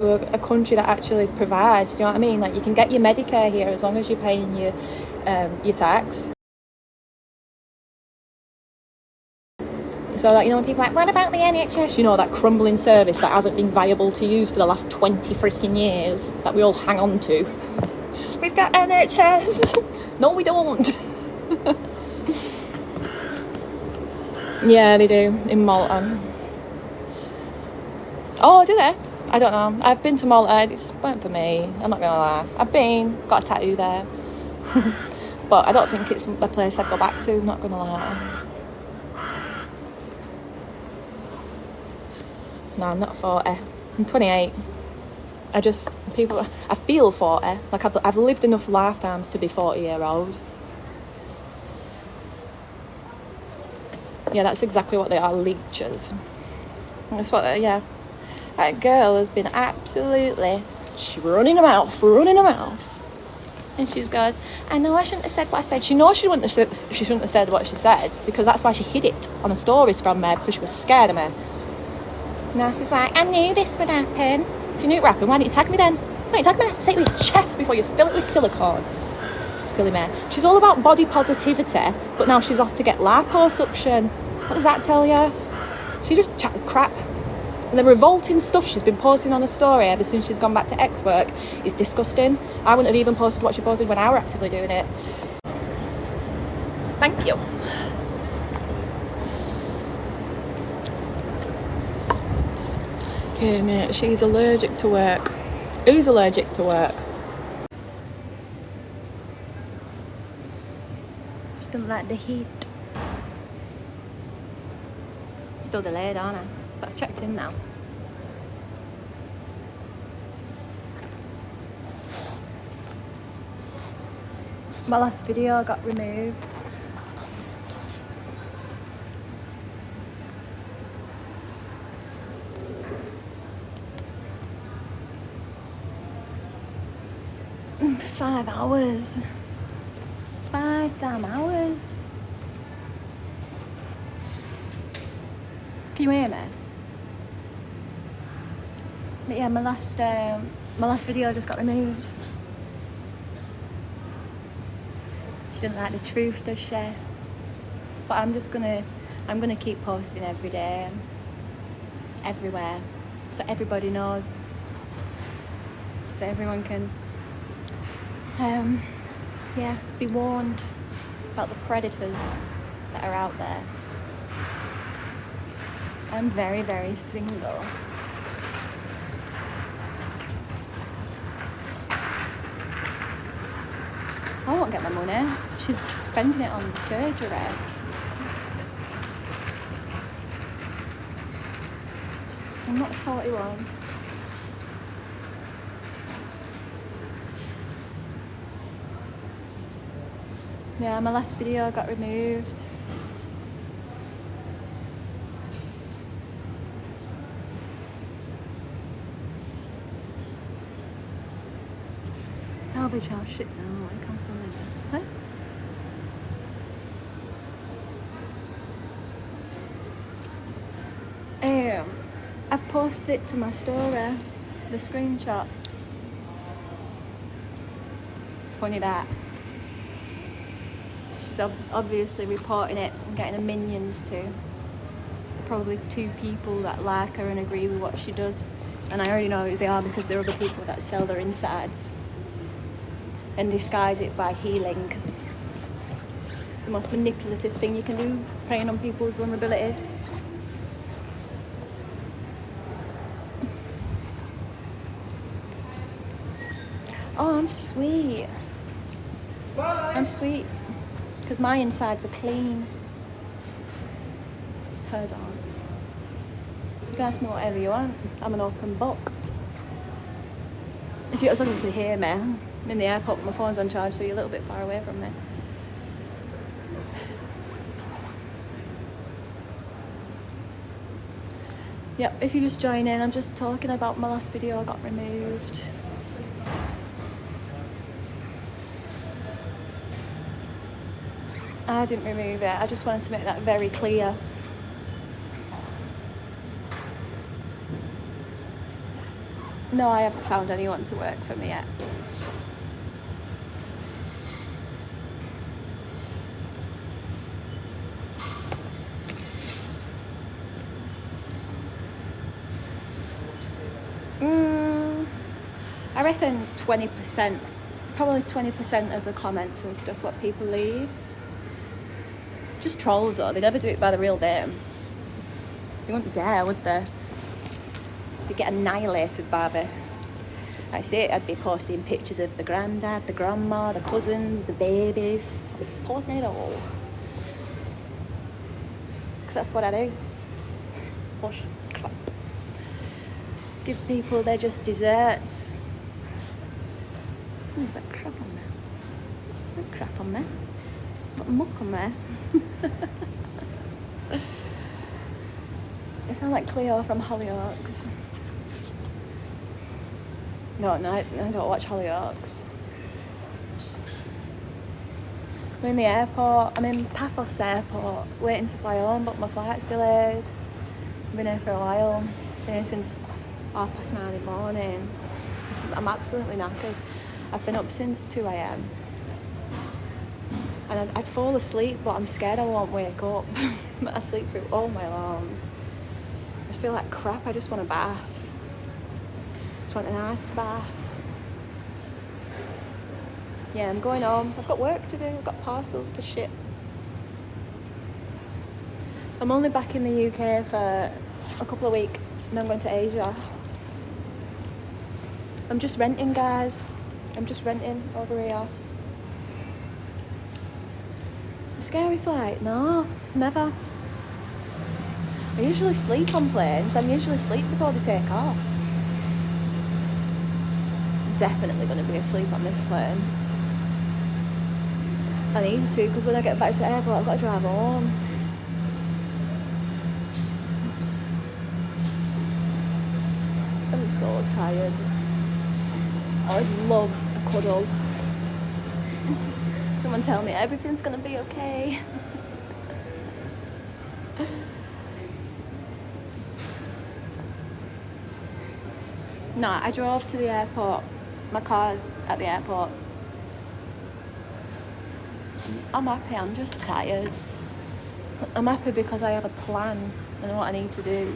a country that actually provides, do you know what I mean? Like, you can get your Medicare here as long as you're paying your tax. So that, you know, when people are like, what about the NHS? You know, that crumbling service that hasn't been viable to use for the last 20 freaking years that we all hang on to. We've got NHS. No, we don't. Yeah, they do, in Malta. Oh, do they? I don't know. I've been to Malta. It just weren't for me. I'm not gonna lie. I've been, got a tattoo there. But I don't think it's a place I'd go back to, I'm not gonna lie. No, I'm not 40. I'm 28. I feel 40. Like, I've lived enough lifetimes to be 40-year-old. Yeah, that's exactly what they are, leeches. That's what yeah. That girl has been absolutely running her mouth. And she goes, I know I shouldn't have said what I said. She knows she shouldn't have said what she said, because that's why she hid it on the stories from me, because she was scared of me. Now she's like, I knew this would happen. If you knew it would happen, why didn't you tag me then? Why didn't you tag me? Say it with your chest before you fill it with silicone. Silly man. She's all about body positivity, but now she's off to get liposuction. What does that tell you? She just chats crap. And the revolting stuff she's been posting on her story ever since she's gone back to X work is disgusting. I wouldn't have even posted what she posted when I were actively doing it. Thank you. Okay, mate, she's allergic to work. Who's allergic to work? She doesn't like the heat. Still delayed, aren't I? But I've checked in now. My last video got removed. $5 hours. 5 damn hours. Can you hear me? But yeah, my last video just got removed. She didn't like the truth, does she? But I'm gonna keep posting every day, everywhere, so everybody knows, so everyone can yeah, be warned about the predators that are out there. I'm very, very single. I won't get my money. She's spending it on surgery. I'm not 41. Yeah, my last video got removed. Salvage our shit now, I can't say that. Huh? I've posted it to my story, the screenshot. Funny that. She's obviously reporting it and getting her minions too. Probably 2 people that like her and agree with what she does. And I already know who they are, because there are other people that sell their insides and disguise it by healing. It's the most manipulative thing you can do, preying on people's vulnerabilities. Oh, I'm sweet. Bye. I'm sweet because my insides are clean. Hers aren't. You can ask me whatever you want. I'm an open book. If you're looking to hear me, I'm in the airport, my phone's on charge, so you're a little bit far away from me. Yep, if you just join in, I'm just talking about my last video got removed. I didn't remove it, I just wanted to make that very clear. No, I haven't found anyone to work for me yet. I reckon 20%, probably 20% of the comments and stuff what people leave. Just trolls though, they never do it by the real name. They wouldn't dare, would they? They get annihilated, Barbie. I see it, I'd be posting pictures of the granddad, the grandma, the cousins, the babies. I'd be posting it all. Because that's what I do. Push crap. Give people their just desserts. There's that crap on there. That crap on there. Got muck on there. I sound like Cleo from Hollyoaks. No, I don't watch Hollyoaks. I'm in the airport. I'm in Paphos Airport, waiting to fly home, but my flight's delayed. I've been here for a while. Been here since 9:30 in the morning. I'm absolutely knackered. I've been up since 2 a.m. and I'd fall asleep, but I'm scared I won't wake up. I sleep through all my alarms. I just feel like crap. I just want a bath. Just want a nice bath. Yeah, I'm going home. I've got work to do. I've got parcels to ship. I'm only back in the UK for a couple of weeks, and I'm going to Asia. I'm just renting, guys. I'm just renting over here. A scary flight? No, never. I usually sleep on planes. I'm usually asleep before they take off. I'm definitely going to be asleep on this plane. I need to, because when I get back to the airport, I've got to drive home. I'm so tired. I'd love a cuddle. Someone tell me everything's gonna be okay. No, I drove to the airport. My car's at the airport. I'm happy, I'm just tired. I'm happy because I have a plan and what I need to do.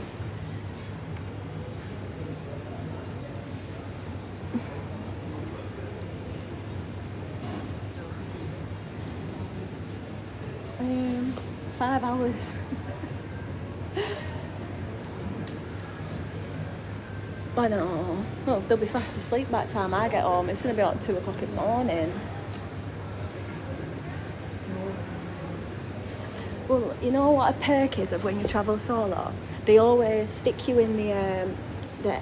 Um, 5 hours. I know. Well, they'll be fast asleep by the time I get home. It's going to be like 2 o'clock in the morning. Well, you know what a perk is of when you travel solo? They always stick you in the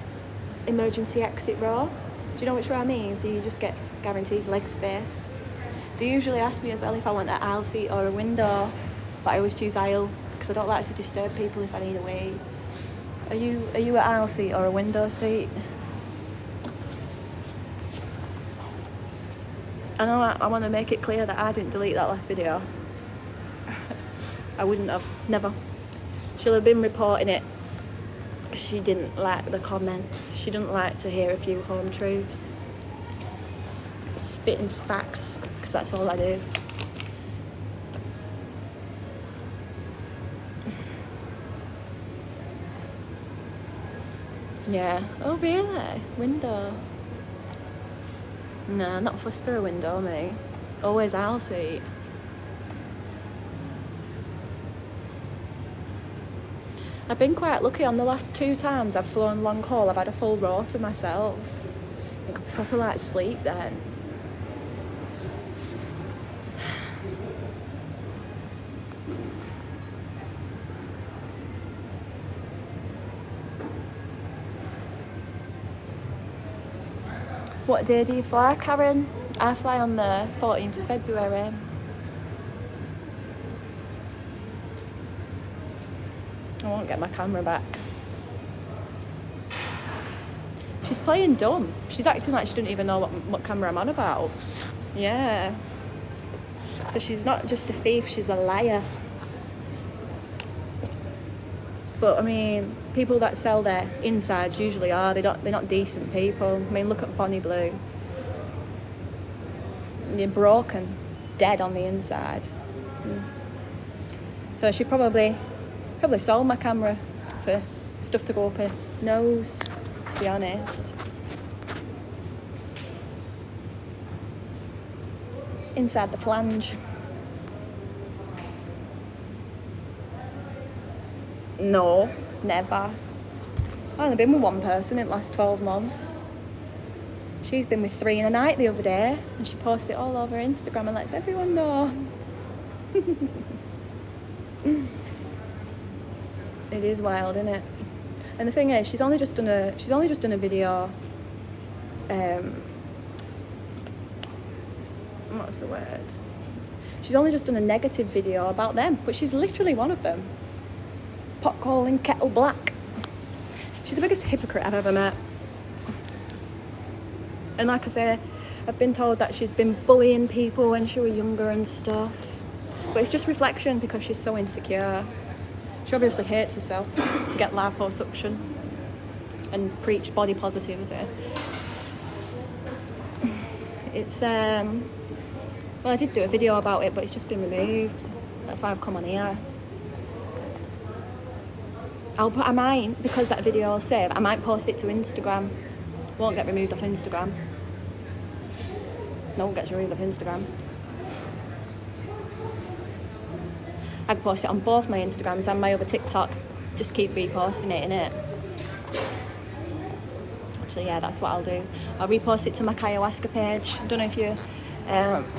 emergency exit row. Do you know which row I mean? So you just get guaranteed leg space. They usually ask me as well if I want an aisle seat or a window, but I always choose aisle because I don't like to disturb people if I need a wee. Are you an aisle seat or a window seat? I know I want to make it clear that I didn't delete that last video. I wouldn't have, never. She'll have been reporting it because she didn't like the comments. She didn't like to hear a few home truths. Spitting facts, because that's all I do. Yeah. Oh really? Window? Nah, not fussed for a window, me. Always aisle seat. I've been quite lucky on the last 2 times I've flown long haul. I've had a full row to myself. I could proper like sleep then. What day do you fly, Karen? I fly on the 14th of February. I won't get my camera back. She's playing dumb. She's acting like she didn't even know what camera I'm on about. Yeah. So she's not just a thief, she's a liar. But I mean, people that sell their insides usually are. They're not decent people. I mean, look at Bonnie Blue. You're broken, dead on the inside. So she probably sold my camera for stuff to go up her nose, to be honest. Inside the flange. No, never. I've only been with one person in the last 12 months. She's been with 3 in a night the other day, and she posts it all over Instagram and lets everyone know. It is wild, isn't it? And the thing is, she's only just done a video. What's the word? She's only just done a negative video about them, but she's literally one of them. Pot calling kettle black. She's the biggest hypocrite I've ever met. And like I say, I've been told that she's been bullying people when she was younger and stuff. But it's just reflection because she's so insecure. She obviously hates herself to get liposuction and preach body positivity. It's well, I did do a video about it, but it's just been removed. That's why I've come on here. I might, because that video will save, I might post it to Instagram. Won't get removed off Instagram. No one gets removed off Instagram. I can post it on both my Instagrams and my other TikTok. Just keep reposting it, innit? Actually, yeah, that's what I'll do. I'll repost it to my ayahuasca page. I don't know if you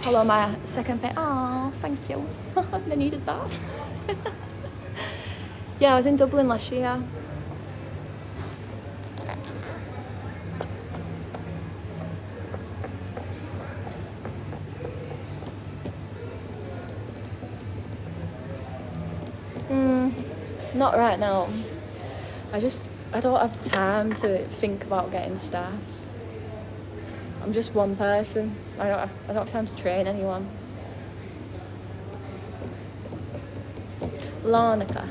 follow my second page. Oh, thank you. I needed that. Yeah, I was in Dublin last year. Not right now. I don't have time to think about getting staff. I'm just one person. I don't have time to train anyone. Larnaca.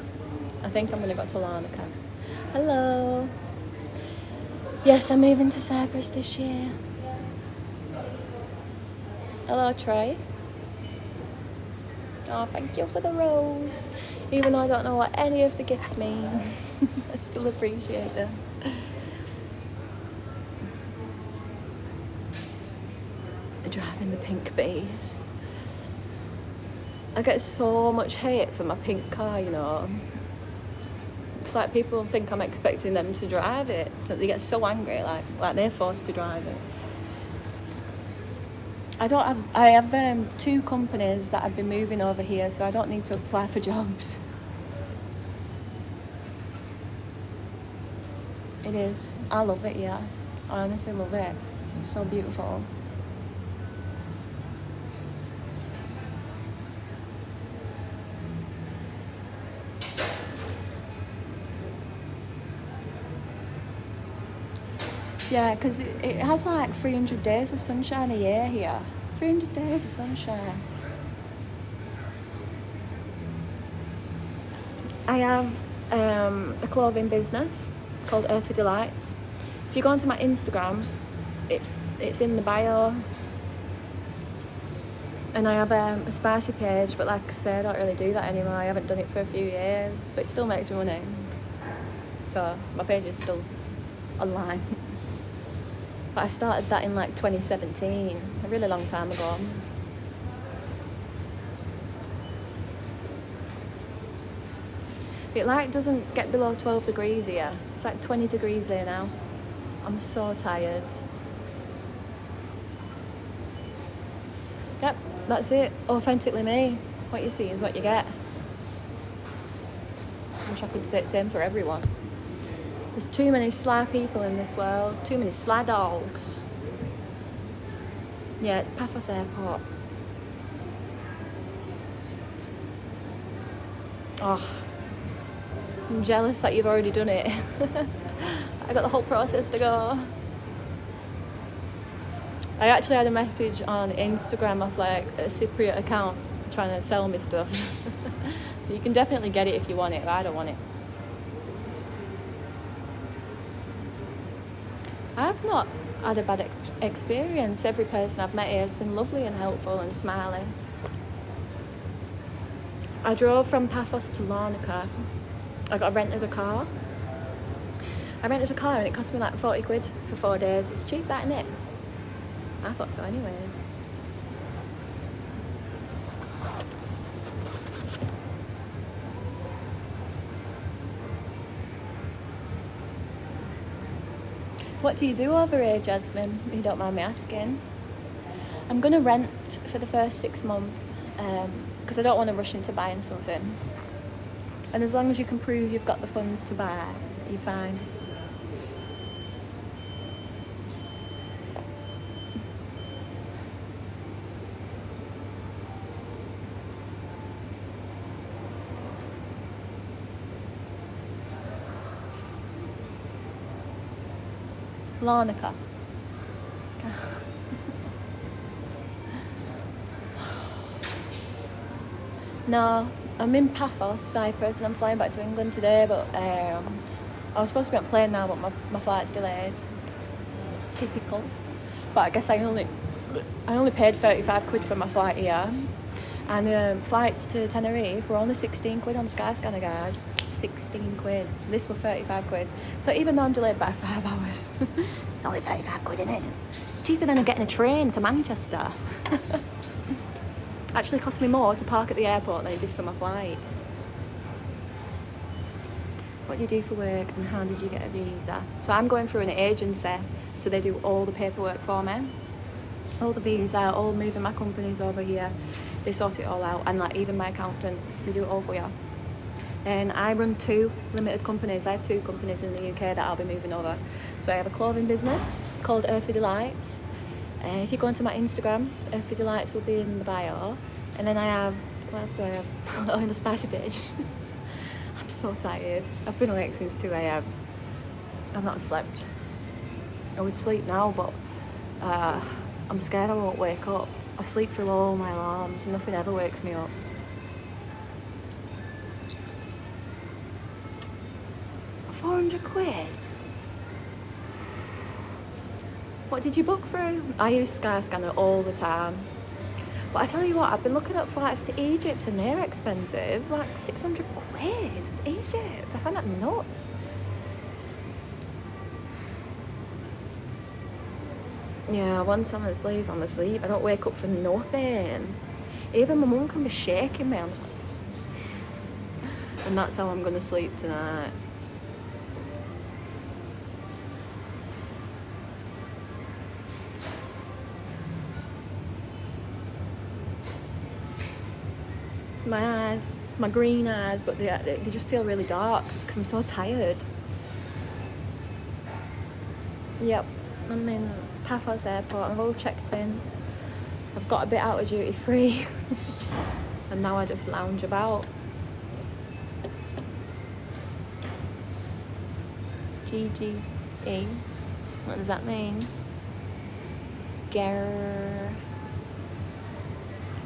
I think I'm gonna go to Larnaca. Hello. Yes, I'm moving to Cyprus this year. Hello, Trey. Oh, thank you for the rose. Even though I don't know what any of the gifts mean, I still appreciate them. Driving the pink base. I get so much hate for my pink car, you know. It's like people think I'm expecting them to drive it, so they get so angry, like they're forced to drive it. I have 2 companies that have been moving over here, so I don't need to apply for jobs. It is. I love it, yeah. I honestly love it. It's so beautiful. Yeah, because it has like 300 days of sunshine a year here. 300 days of sunshine. I have a clothing business called Earthy Delights. If you go onto my Instagram, it's in the bio. And I have a spicy page, but like I said, I don't really do that anymore. I haven't done it for a few years, but it still makes me money. So my page is still online. But I started that in like 2017, a really long time ago. It like doesn't get below 12 degrees here. It's like 20 degrees here now. I'm so tired. Yep, that's it. Authentically me. What you see is what you get. I wish I could say the same for everyone. There's too many sly people in this world. Too many sly dogs. Yeah, it's Paphos Airport. Oh, I'm jealous that you've already done it. I got the whole process to go. I actually had a message on Instagram of like a Cypriot account trying to sell me stuff. So you can definitely get it if you want it, but I don't want it. I've not had a bad experience. Every person I've met here has been lovely and helpful and smiling. I drove from Paphos to Larnaca. I rented a car. I rented a car and it cost me like 40 quid for 4 days. It's cheap, that, isn't it? I thought so anyway. What do you do over here, Jasmine, if you don't mind me asking? I'm going to rent for the first 6 months because I don't want to rush into buying something. And as long as you can prove you've got the funds to buy, you're fine. Larnaca. No, I'm in Paphos, Cyprus, and I'm flying back to England today, but I was supposed to be on a plane now, but my flight's delayed. Typical. But I guess I only paid 35 quid for my flight here, and flights to Tenerife were only 16 quid on Skyscanner, guys. 16 quid. This were 35 quid. So even though I'm delayed by 5 hours, it's only 35 quid, isn't it? Cheaper than getting a train to Manchester. Actually cost me more to park at the airport than it did for my flight. What do you do for work and how did you get a visa? So I'm going through an agency, so they do all the paperwork for me. All the visa, all moving my companies over here. They sort it all out, and like even my accountant, they do it all for you. And I run 2 limited companies. I have 2 companies in the UK that I'll be moving over. So I have a clothing business called Earthy Delights. If you go onto my Instagram, Earthy Delights will be in the bio. And then I have, what else do I have? Oh, in the spicy page. I'm so tired. I've been awake since 2 a.m. I've not slept. I would sleep now, but I'm scared I won't wake up. I sleep through all my alarms. Nothing ever wakes me up. £400? What did you book through? I use Skyscanner all the time. But I tell you what, I've been looking at flights to Egypt and they're expensive. Like 600 quid. Egypt. I find that nuts. Yeah, once I'm asleep, I'm asleep. I don't wake up for nothing. Even my mum can be shaking me. I'm just like... And that's how I'm going to sleep tonight. My eyes, my green eyes, but they just feel really dark because I'm so tired. Yep, I'm in Paphos airport. I've all checked in. I've got a bit out of duty free and now I just lounge about. GGE, what does that mean? Grr.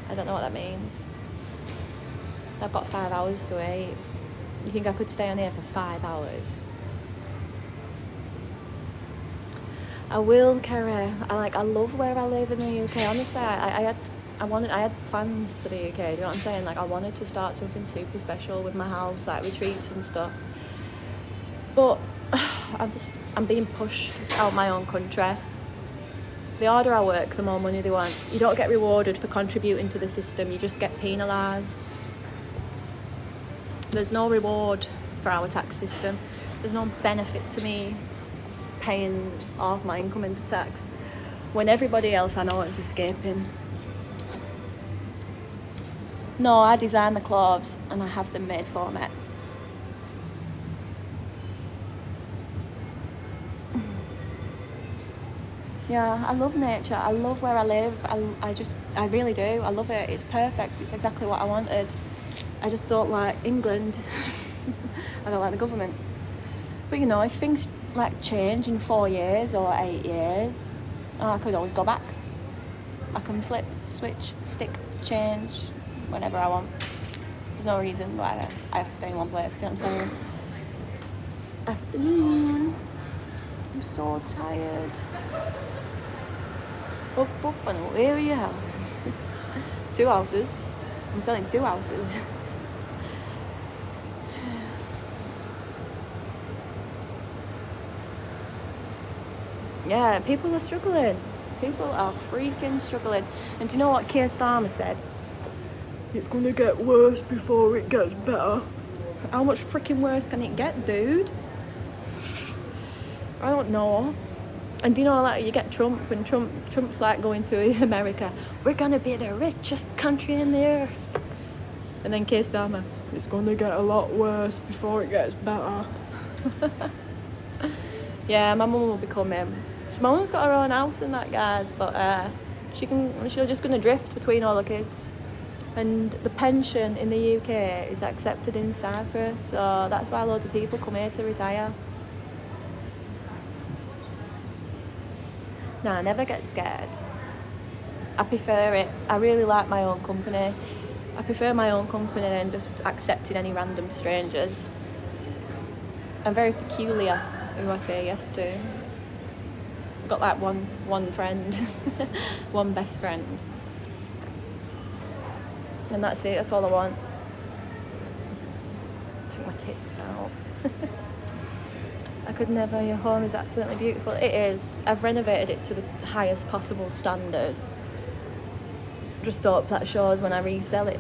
I don't know what that means. I've got 5 hours to wait. You think I could stay on here for 5 hours? I will, Kerry. I love where I live in the UK. Honestly, I had plans for the UK. Do you know what I'm saying? Like I wanted to start something super special with my house, like retreats and stuff. But I'm being pushed out my own country. The harder I work, the more money they want. You don't get rewarded for contributing to the system. You just get penalised. There's no reward for our tax system. There's no benefit to me paying half my income into tax when everybody else I know is escaping. No, I design the clothes and I have them made for me. Yeah, I love nature. I love where I live. I really do. I love it. It's perfect. It's exactly what I wanted. I just don't like England. I don't like the government. But you know, if things like change in 4 years or 8 years, I could always go back. I can flip, switch, stick, change whenever I want. There's no reason why I have to stay in one place. Do you know what I'm saying? Afternoon. I'm so tired. Up and away with your house. 2 houses. I'm selling 2 houses. Yeah, people are struggling. People are freaking struggling. And do you know what Keir Starmer said? It's gonna get worse before it gets better. How much freaking worse can it get, dude? I don't know. And do you know, like, you get Trump, and Trump's like going to America, we're gonna be the richest country in the earth. And then Keir Starmer, it's gonna get a lot worse before it gets better. Yeah, my mum will be coming. My mum's got her own house and that, guys, but she's just gonna drift between all the kids. And the pension in the UK is accepted in Cyprus, so that's why loads of people come here to retire. No, I never get scared. I prefer it. I really like my own company. I prefer my own company than just accepting any random strangers. I'm very peculiar who I say yes to. I've got like one friend, one best friend. And that's it, that's all I want. I think my tits out. I could never, your home is absolutely beautiful. It is. I've renovated it to the highest possible standard. Just hope that shows when I resell it.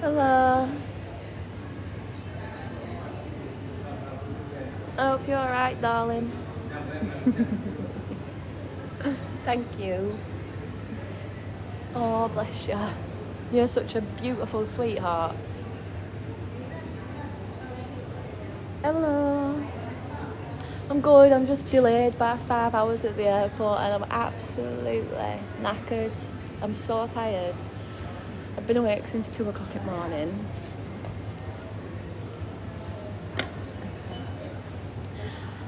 Hello. I hope you're alright, darling. Thank you. Oh, bless you. You're such a beautiful sweetheart. Hello. I'm good. I'm just delayed by 5 hours at the airport and I'm absolutely knackered. I'm so tired. I've been awake since 2 o'clock in the morning.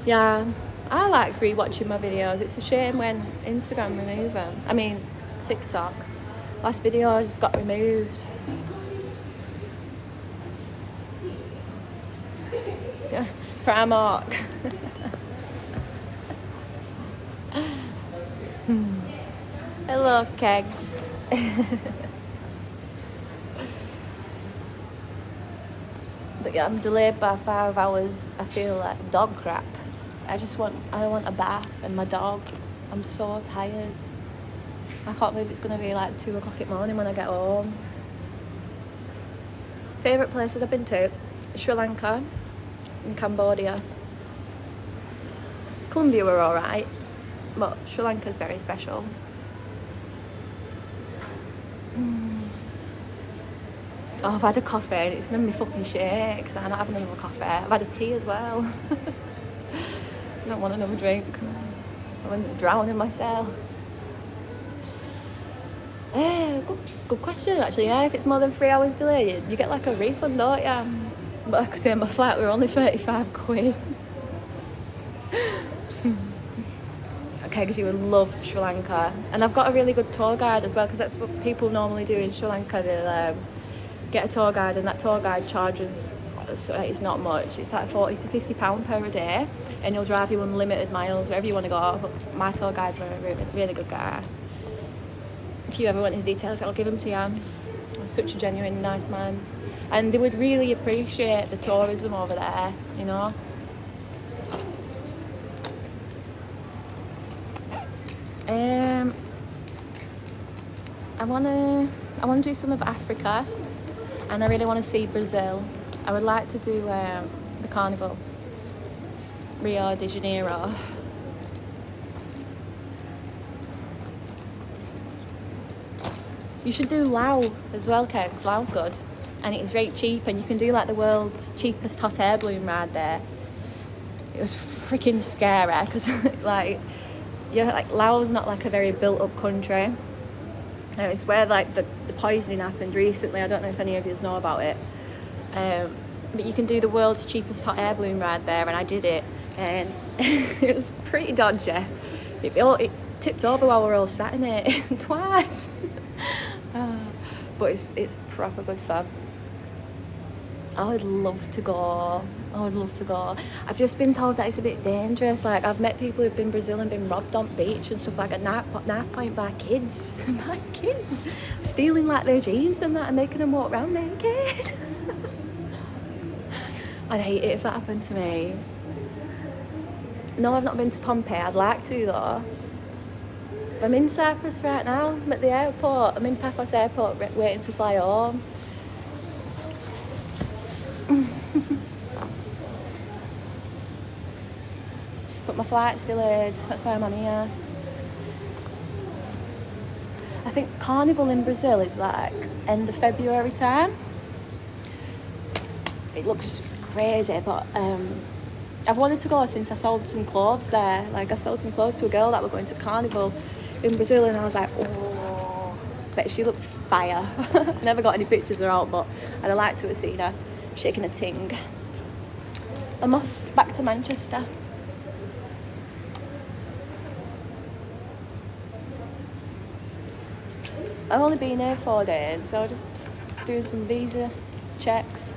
Yeah, I like rewatching my videos. It's a shame when Instagram remove them. I mean, TikTok. Last video just got removed. Yeah, Primark. Hello, kegs. But yeah, I'm delayed by 5 hours. I feel like dog crap. I want a bath and my dog. I'm so tired. I can't believe it's going to be like 2 o'clock in the morning when I get home. Favourite places I've been to? Sri Lanka and Cambodia. Colombia were alright, but Sri Lanka's very special. Oh, I've had a coffee and it's made me fucking shake, so I'm not having another coffee. I've had a tea as well. I don't want another drink. I wouldn't drown in myself. Good question actually. Yeah, if it's more than 3 hours delayed, you get like a refund, don't you? But like I say, my flight were only 35 quid. Okay, because you would love Sri Lanka. And I've got a really good tour guide as well, because that's what people normally do in Sri Lanka. They'll get a tour guide, and that tour guide charges, so it's not much, it's like £40 to £50 per day, and he'll drive you unlimited miles wherever you want to go. But my tour guide's a really good guy. If you ever want his details, I'll give them to you. He's such a genuine, nice man. And they would really appreciate the tourism over there, you know. I wanna do some of Africa, and I really want to see Brazil. I would like to do the carnival, Rio de Janeiro. You should do Laos as well, because Laos good, and it's very cheap, and you can do like the world's cheapest hot air balloon ride there. It was freaking scary because like Laos is not like a very built up country. It's where like the poisoning happened recently. I don't know if any of you know about it. But you can do the world's cheapest hot air balloon ride there, and I did it, and it was pretty dodgy. It tipped over while we were all sat in it twice. But it's proper good fun. I would love to go. I would love to go. I've just been told that it's a bit dangerous. Like, I've met people who've been in Brazil and been robbed on beach and stuff like at knife point by kids. By kids. Stealing like their jeans and that and making them walk around naked. I'd hate it if that happened to me. No, I've not been to Pompeii. I'd like to though. I'm in Cyprus right now. I'm at the airport. I'm in Paphos Airport waiting to fly home. But my flight's delayed. That's why I'm on here. I think Carnival in Brazil is like end of February time. It looks crazy, but I've wanted to go since I sold some clothes there. Like, I sold some clothes to a girl that were going to Carnival in Brazil, and I was like, oh, bet she looked fire. Never got any pictures of her out, but I'd have liked to have seen her shaking a ting. I'm off back to Manchester. I've only been here 4 days, so just doing some visa checks.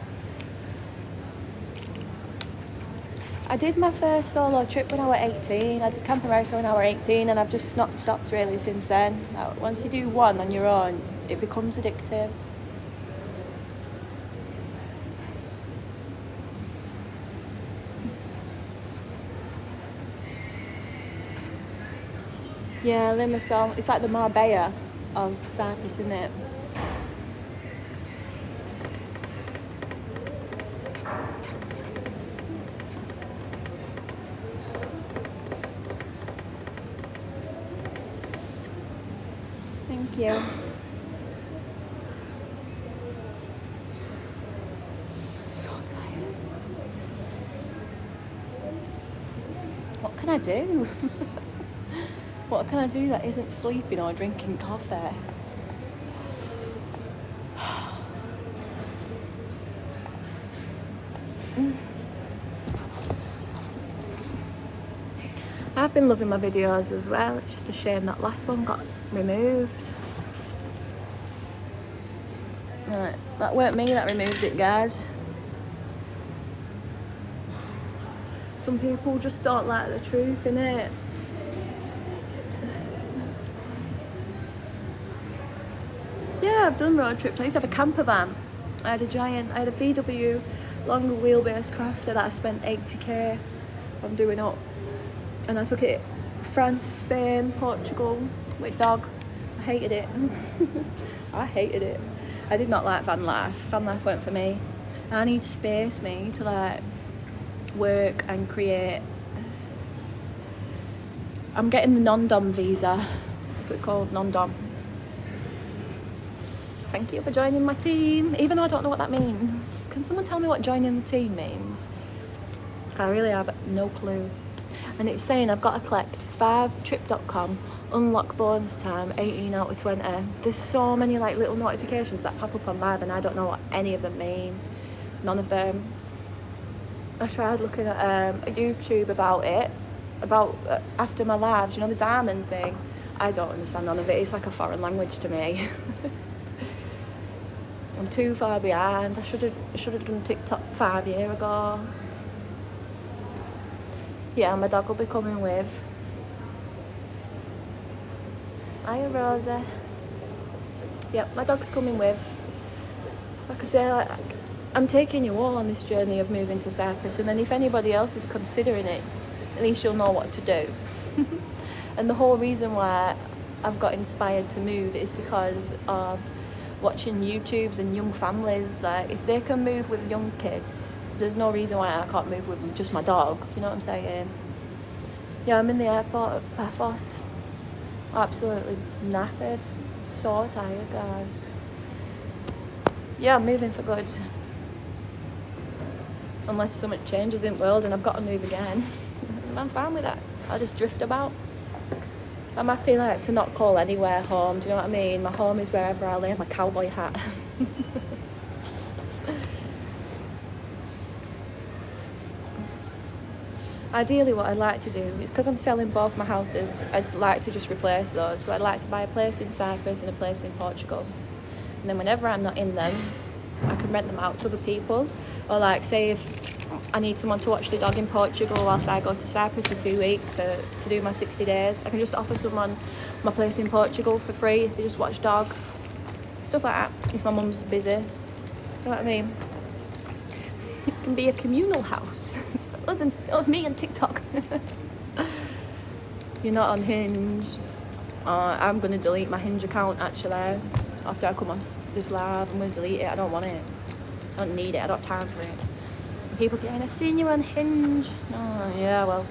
I did my first solo trip when I was 18. I did Camp America when I was 18, and I've just not stopped really since then. Once you do one on your own, it becomes addictive. Yeah, Limassol. It's like the Marbella of Cyprus, isn't it? Thank you. So tired. What can I do? What can I do that isn't sleeping or drinking coffee? I've been loving my videos as well. It's just a shame that last one got removed. Right, that weren't me that removed it, guys. Some people just don't like the truth, innit? Yeah, I've done road trips. I used to have a camper van. I had a VW longer wheelbase crafter that I spent 80k on doing up. And I took it France, Spain, Portugal with dog. I hated it. I hated it. I did not like van life. Van life weren't for me. I need space, me, to like work and create. I'm getting the non-dom visa. That's what it's called, non-dom. Thank you for joining my team, even though I don't know what that means. Can someone tell me what joining the team means? I really have no clue. And it's saying I've got to collect 5trip.com, unlock bonus time, 18 out of 20. There's so many like little notifications that pop up on live and I don't know what any of them mean. None of them. I tried looking at a YouTube about it, after my lives, you know, the diamond thing. I don't understand none of it. It's like a foreign language to me. I'm too far behind. I should have done TikTok 5 years ago. Yeah, my dog will be coming with. Hiya, Rosa. Yep, my dog's coming with. Like I say, I'm taking you all on this journey of moving to Cyprus, and then if anybody else is considering it, at least you'll know what to do. And the whole reason why I've got inspired to move is because of watching YouTubes and young families. Like, if they can move with young kids, there's no reason why I can't move with just my dog. You know what I'm saying? Yeah, I'm in the airport at Paphos. Absolutely knackered. So tired, guys. Yeah, I'm moving for good. Unless something changes in the world and I've got to move again. I'm fine with that. I'll just drift about. I'm happy like to not call anywhere home, do you know what I mean? My home is wherever I lay my cowboy hat. Ideally what I'd like to do is, because I'm selling both my houses, I'd like to just replace those. So I'd like to buy a place in Cyprus and a place in Portugal. And then whenever I'm not in them, I can rent them out to other people. Or like, say if I need someone to watch the dog in Portugal whilst I go to Cyprus for 2 weeks to do my 60 days, I can just offer someone my place in Portugal for free if they just watch dog. Stuff like that, if my mum's busy. You know what I mean? It can be a communal house. Listen, me and TikTok. You're not on Hinge. I'm going to delete my Hinge account actually. After I come off this live, I'm going to delete it. I don't want it. I don't need it. I don't have time for it. And people think, I've seen you on Hinge. Oh, yeah, well,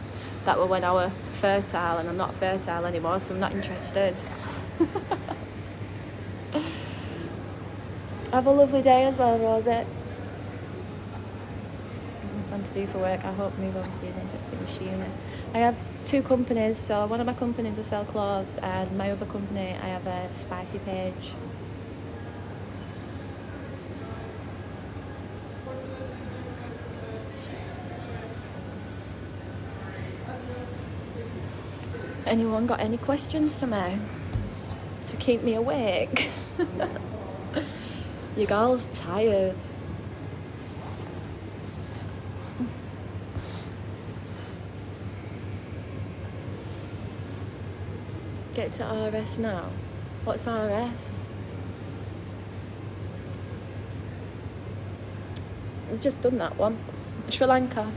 that was when I was fertile, and I'm not fertile anymore, so I'm not interested. Have a lovely day as well, Rosie. Fun to do for work. I hope move obviously into finish uni. I have 2 companies, so one of my companies I sell clothes, and my other company I have a spicy page. Anyone got any questions for me to keep me awake? Your girl's tired. Get to RS now. What's RS? I've just done that one. Sri Lanka.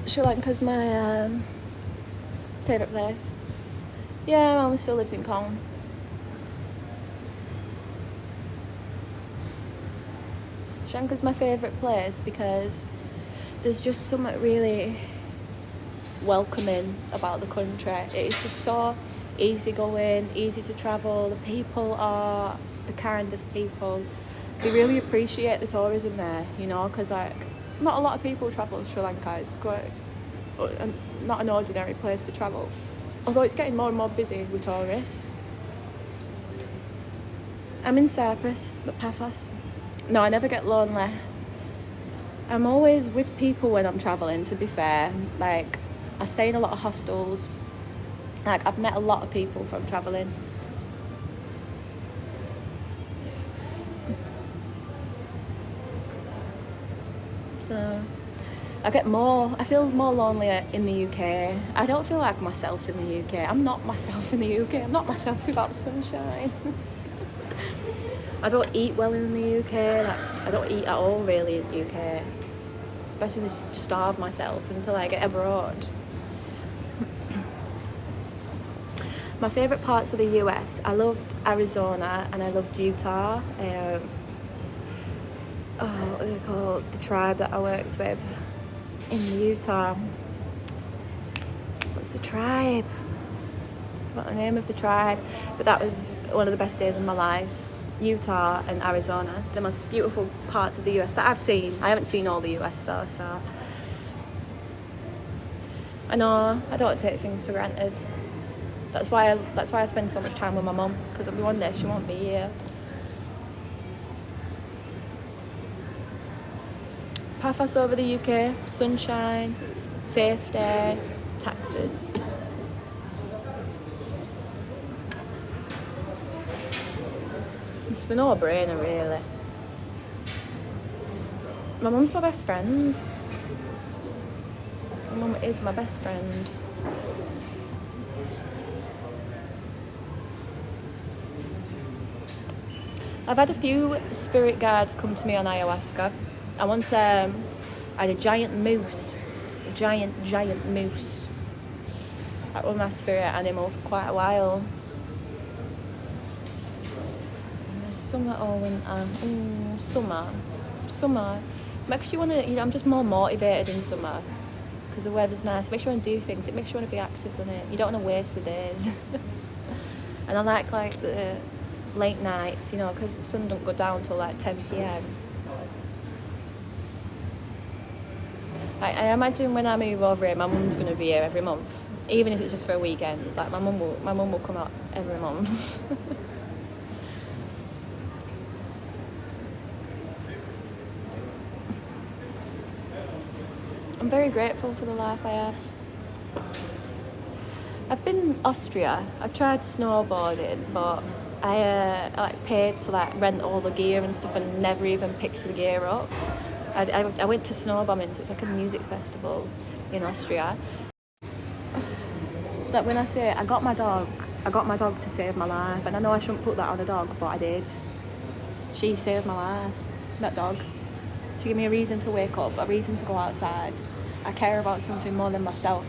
Sri Lanka's my favourite place. Yeah, my mum still lives in Kong. Sri Lanka's my favourite place because there's just something really welcoming about the country. It's just so easygoing, easy to travel. The people are the kindest people. We really appreciate the tourism there, you know, because like not a lot of people travel to Sri Lanka. It's quite not an ordinary place to travel, although it's getting more and more busy with tourists. I'm in Cyprus, but Paphos. No, I never get lonely. I'm always with people when I'm travelling, to be fair. Like, I stay in a lot of hostels. Like, I've met a lot of people from travelling. So, I feel more lonely in the UK. I don't feel like myself in the UK. I'm not myself in the UK. I'm not myself without sunshine. I don't eat well in the UK. Like, I don't eat at all really in the UK. Especially to starve myself until I get abroad. My favourite parts of the US, I loved Arizona and I loved Utah. What are they called? The tribe that I worked with in Utah. What's the tribe? What the name of the tribe? But that was one of the best days of my life. Utah and Arizona, the most beautiful parts of the US that I've seen. I haven't seen all the US though, so I know I don't take things for granted. That's why I spend so much time with my mum, because one day she won't be here. Paphos over the UK, sunshine, safety, taxes. It's a no-brainer, really. My mum's my best friend. My mum is my best friend. I've had a few spirit guides come to me on ayahuasca. I once had a giant moose. A giant moose. That was my spirit animal for quite a while. Summer or winter? Summer. Makes you want to, I'm just more motivated in summer because the weather's nice. It makes you want to do things. It makes you want to be active, doesn't it? You don't want to waste the days. And I like the late nights, because the sun don't go down till like 10 p.m. I imagine when I move over here, my mum's going to be here every month, even if it's just for a weekend. Like my mum will come out every month. I'm very grateful for the life I have. I've been in Austria. I've tried snowboarding, but I paid to rent all the gear and stuff and never even picked the gear up. I went to snow bombing, so it's like a music festival in Austria. Like when I say I got my dog to save my life, and I know I shouldn't put that on a dog, but I did. She saved my life, that dog. She gave me a reason to wake up, a reason to go outside. I care about something more than myself,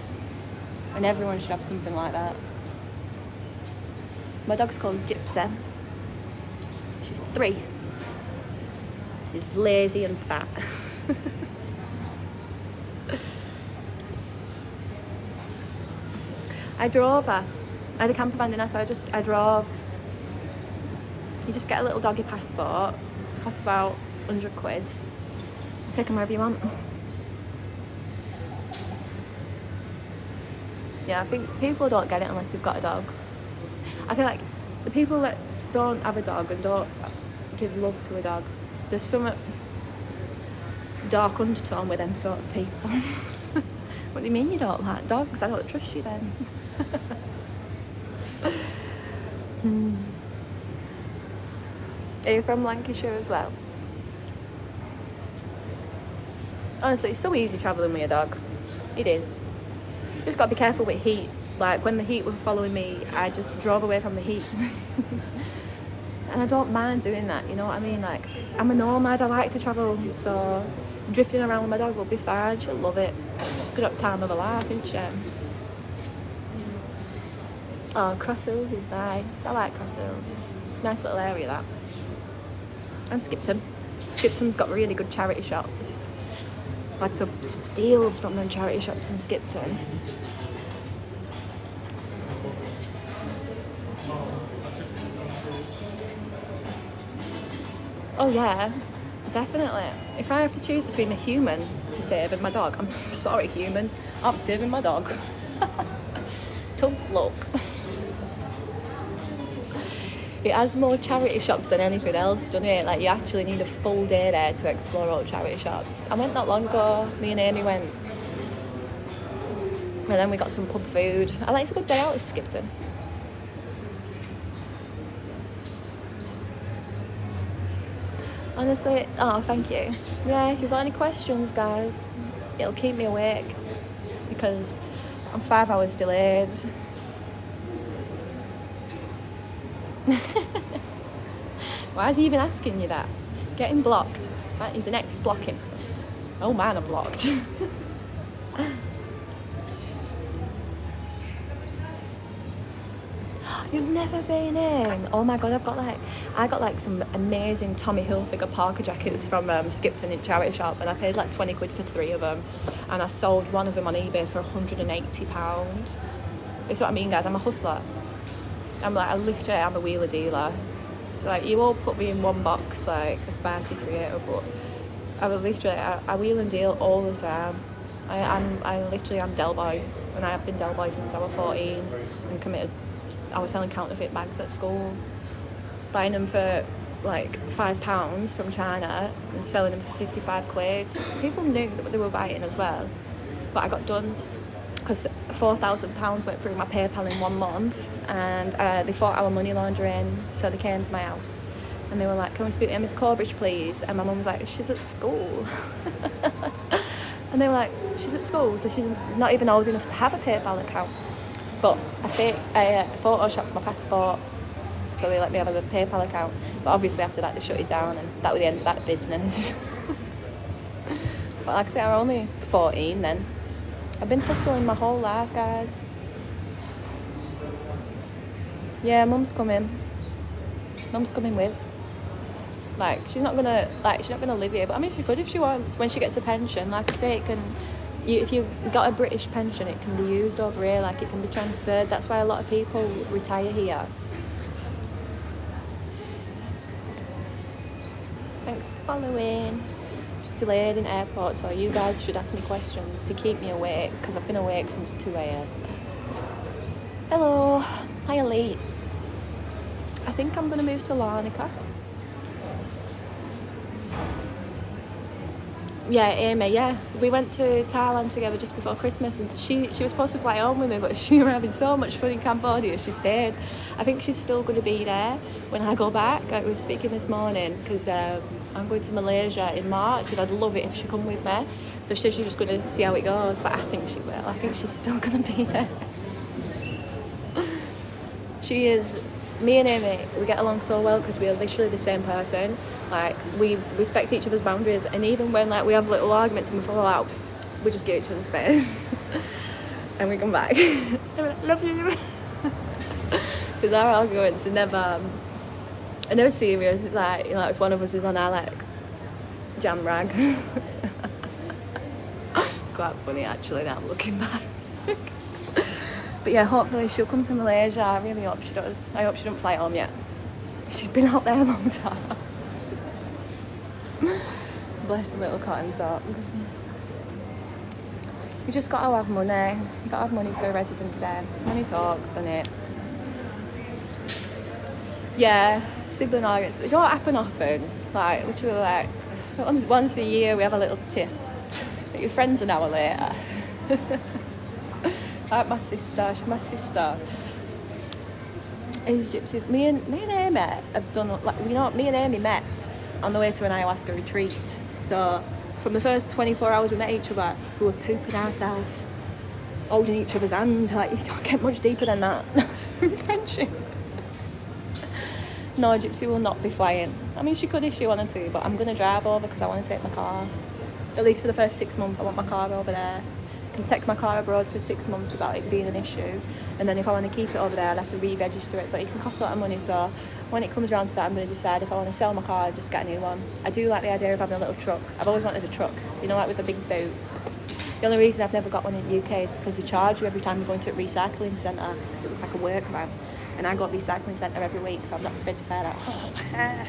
and everyone should have something like that. My dog's called Gypsy. She's 3. She's lazy and fat. I drove her. I had a camper van in there, so I drove. You just get a little doggy passport. It costs about 100 quid. Take them wherever you want. Yeah, I think people don't get it unless they've got a dog. I feel like the people that don't have a dog and don't give love to a dog, there's some dark undertone with them sort of people. What do you mean you don't like dogs? I don't trust you then. Are you from Lancashire as well? Honestly, it's so easy travelling with a dog. It is. You just got to be careful with heat. Like when the heat was following me, I just drove away from the heat. And I don't mind doing that, you know what I mean? Like, I'm a nomad, I like to travel, so drifting around with my dog will be fine. She'll love it. She's got a time of her life, isn't she? Oh, Cross Hills is nice. I like Cross Hills. Nice little area, that. And Skipton. Skipton's got really good charity shops. I've had some steals from them charity shops in Skipton. Oh yeah, definitely. If I have to choose between a human to save and my dog, I'm sorry human, I'm saving my dog. Tough luck. It has more charity shops than anything else, doesn't it? Like you actually need a full day there to explore all charity shops. I went not long ago, me and Amy went. And then we got some pub food. I like a good day out with Skipton. Honestly, oh thank you. Yeah, if you've got any questions guys, it'll keep me awake because I'm 5 hours delayed. Why is he even asking you that? Getting blocked. Right, he's an ex-blocking. Oh man, I'm blocked. You've never been in? Oh my god, I got like some amazing Tommy Hilfiger Parker jackets from Skipton in charity shop, and I paid like 20 quid for 3 of them, and I sold one of them on eBay for £180. It's what I mean guys, I'm a hustler. I'm a wheeler dealer. So like you all put me in one box like a spicy creator, but I wheel and deal all the time. I literally am Del Boy, and I have been Del Boy since I was 14 and committed. I was selling counterfeit bags at school, buying them for like £5 from China and selling them for 55 quid. People knew that they were buying as well, but I got done because £4,000 went through my PayPal in 1 month, and they thought I was money laundering, so they came to my house and they were like, "Can we speak to Miss Corbridge please?" And my mum was like, "She's at school." And they were like, "She's at school, so she's not even old enough to have a PayPal account." But I photoshopped my passport, so they let me have a PayPal account. But obviously after that they shut it down, and that was the end of that business. But like I said, I'm only 14 then. I've been hustling my whole life, guys. Yeah, Mum's coming. Mum's coming with. Like she's not gonna live here, but I mean she could if she wants when she gets a pension. Like I say, it can. If you've got a British pension, it can be used over here, like it can be transferred. That's why a lot of people retire here. Thanks for following. Just delayed in airport, so you guys should ask me questions to keep me awake, because I've been awake since 2 a.m. Hello, hi Elite. I think I'm going to move to Larnaca. Yeah, Amy, yeah. We went to Thailand together just before Christmas, and she was supposed to fly home with me, but she was having so much fun in Cambodia, she stayed. I think she's still going to be there when I go back. Like, we were speaking this morning, because I'm going to Malaysia in March and I'd love it if she come with me. So she said she's just going to see how it goes, but I think she will. I think she's still going to be there. She is, me and Amy, we get along so well because we are literally the same person. Like, we respect each other's boundaries, and even when like we have little arguments and we fall out, we just give each other space. And we come back. Love you. Because our arguments are never serious. It's like, you know, if one of us is on our like jam rag. It's quite funny actually now I'm looking back. But yeah, hopefully she'll come to Malaysia. I really hope she does. I hope she doesn't fly home yet. She's been out there a long time. Bless the little cotton sock. You just got to have money. You got to have money for a residency. Money talks, doesn't it? Yeah, sibling arguments, but they don't happen often. Like, literally, like, once a year we have a little tiff. But your friend's an hour later. Like my sister is Gypsy. Me and Amy have done, like, you know, me and Amy met on the way to an ayahuasca retreat. So from the first 24 hours we met each other, we were pooping ourselves, holding each other's hand. Like, you can't get much deeper than that. Friendship. No, Gypsy will not be flying. I mean, she could if she wanted to, but I'm going to drive over because I want to take my car. At least for the first 6 months, I want my car over there. I can take my car abroad for 6 months without it being an issue. And then if I want to keep it over there, I'll have to re-register it. But it can cost a lot of money, so when it comes around to that, I'm going to decide if I want to sell my car or just get a new one. I do like the idea of having a little truck. I've always wanted a truck, you know, like with a big boot. The only reason I've never got one in the UK is because they charge you every time you go into a recycling centre, because it looks like a work van. And I go to a recycling centre every week, so I'm not prepared to pay that. Oh, my hair.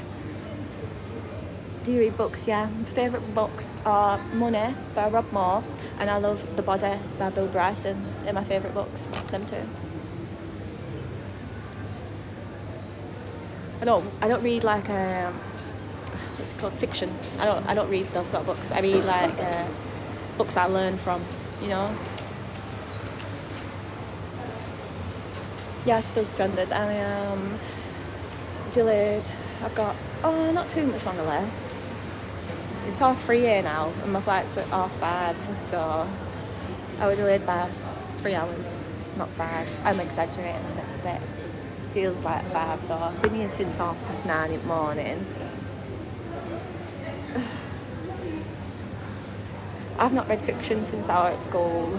Do you read books? Yeah. My favourite books are Money by Rob Moore and I love The Body by Bill Bryson. They're my favourite books, them two. I don't read like what's it called, fiction. I don't read those sort of books. I read like books I learn from, you know. Yeah, still stranded. I am delayed. I've got not too much longer left. It's 3:30 here now and my flight's at 5:30, so I was delayed by 3 hours, not 5. I'm exaggerating a little bit. Feels like 5 though. I've been here since 9:30 in the morning. I've not read fiction since I was at school.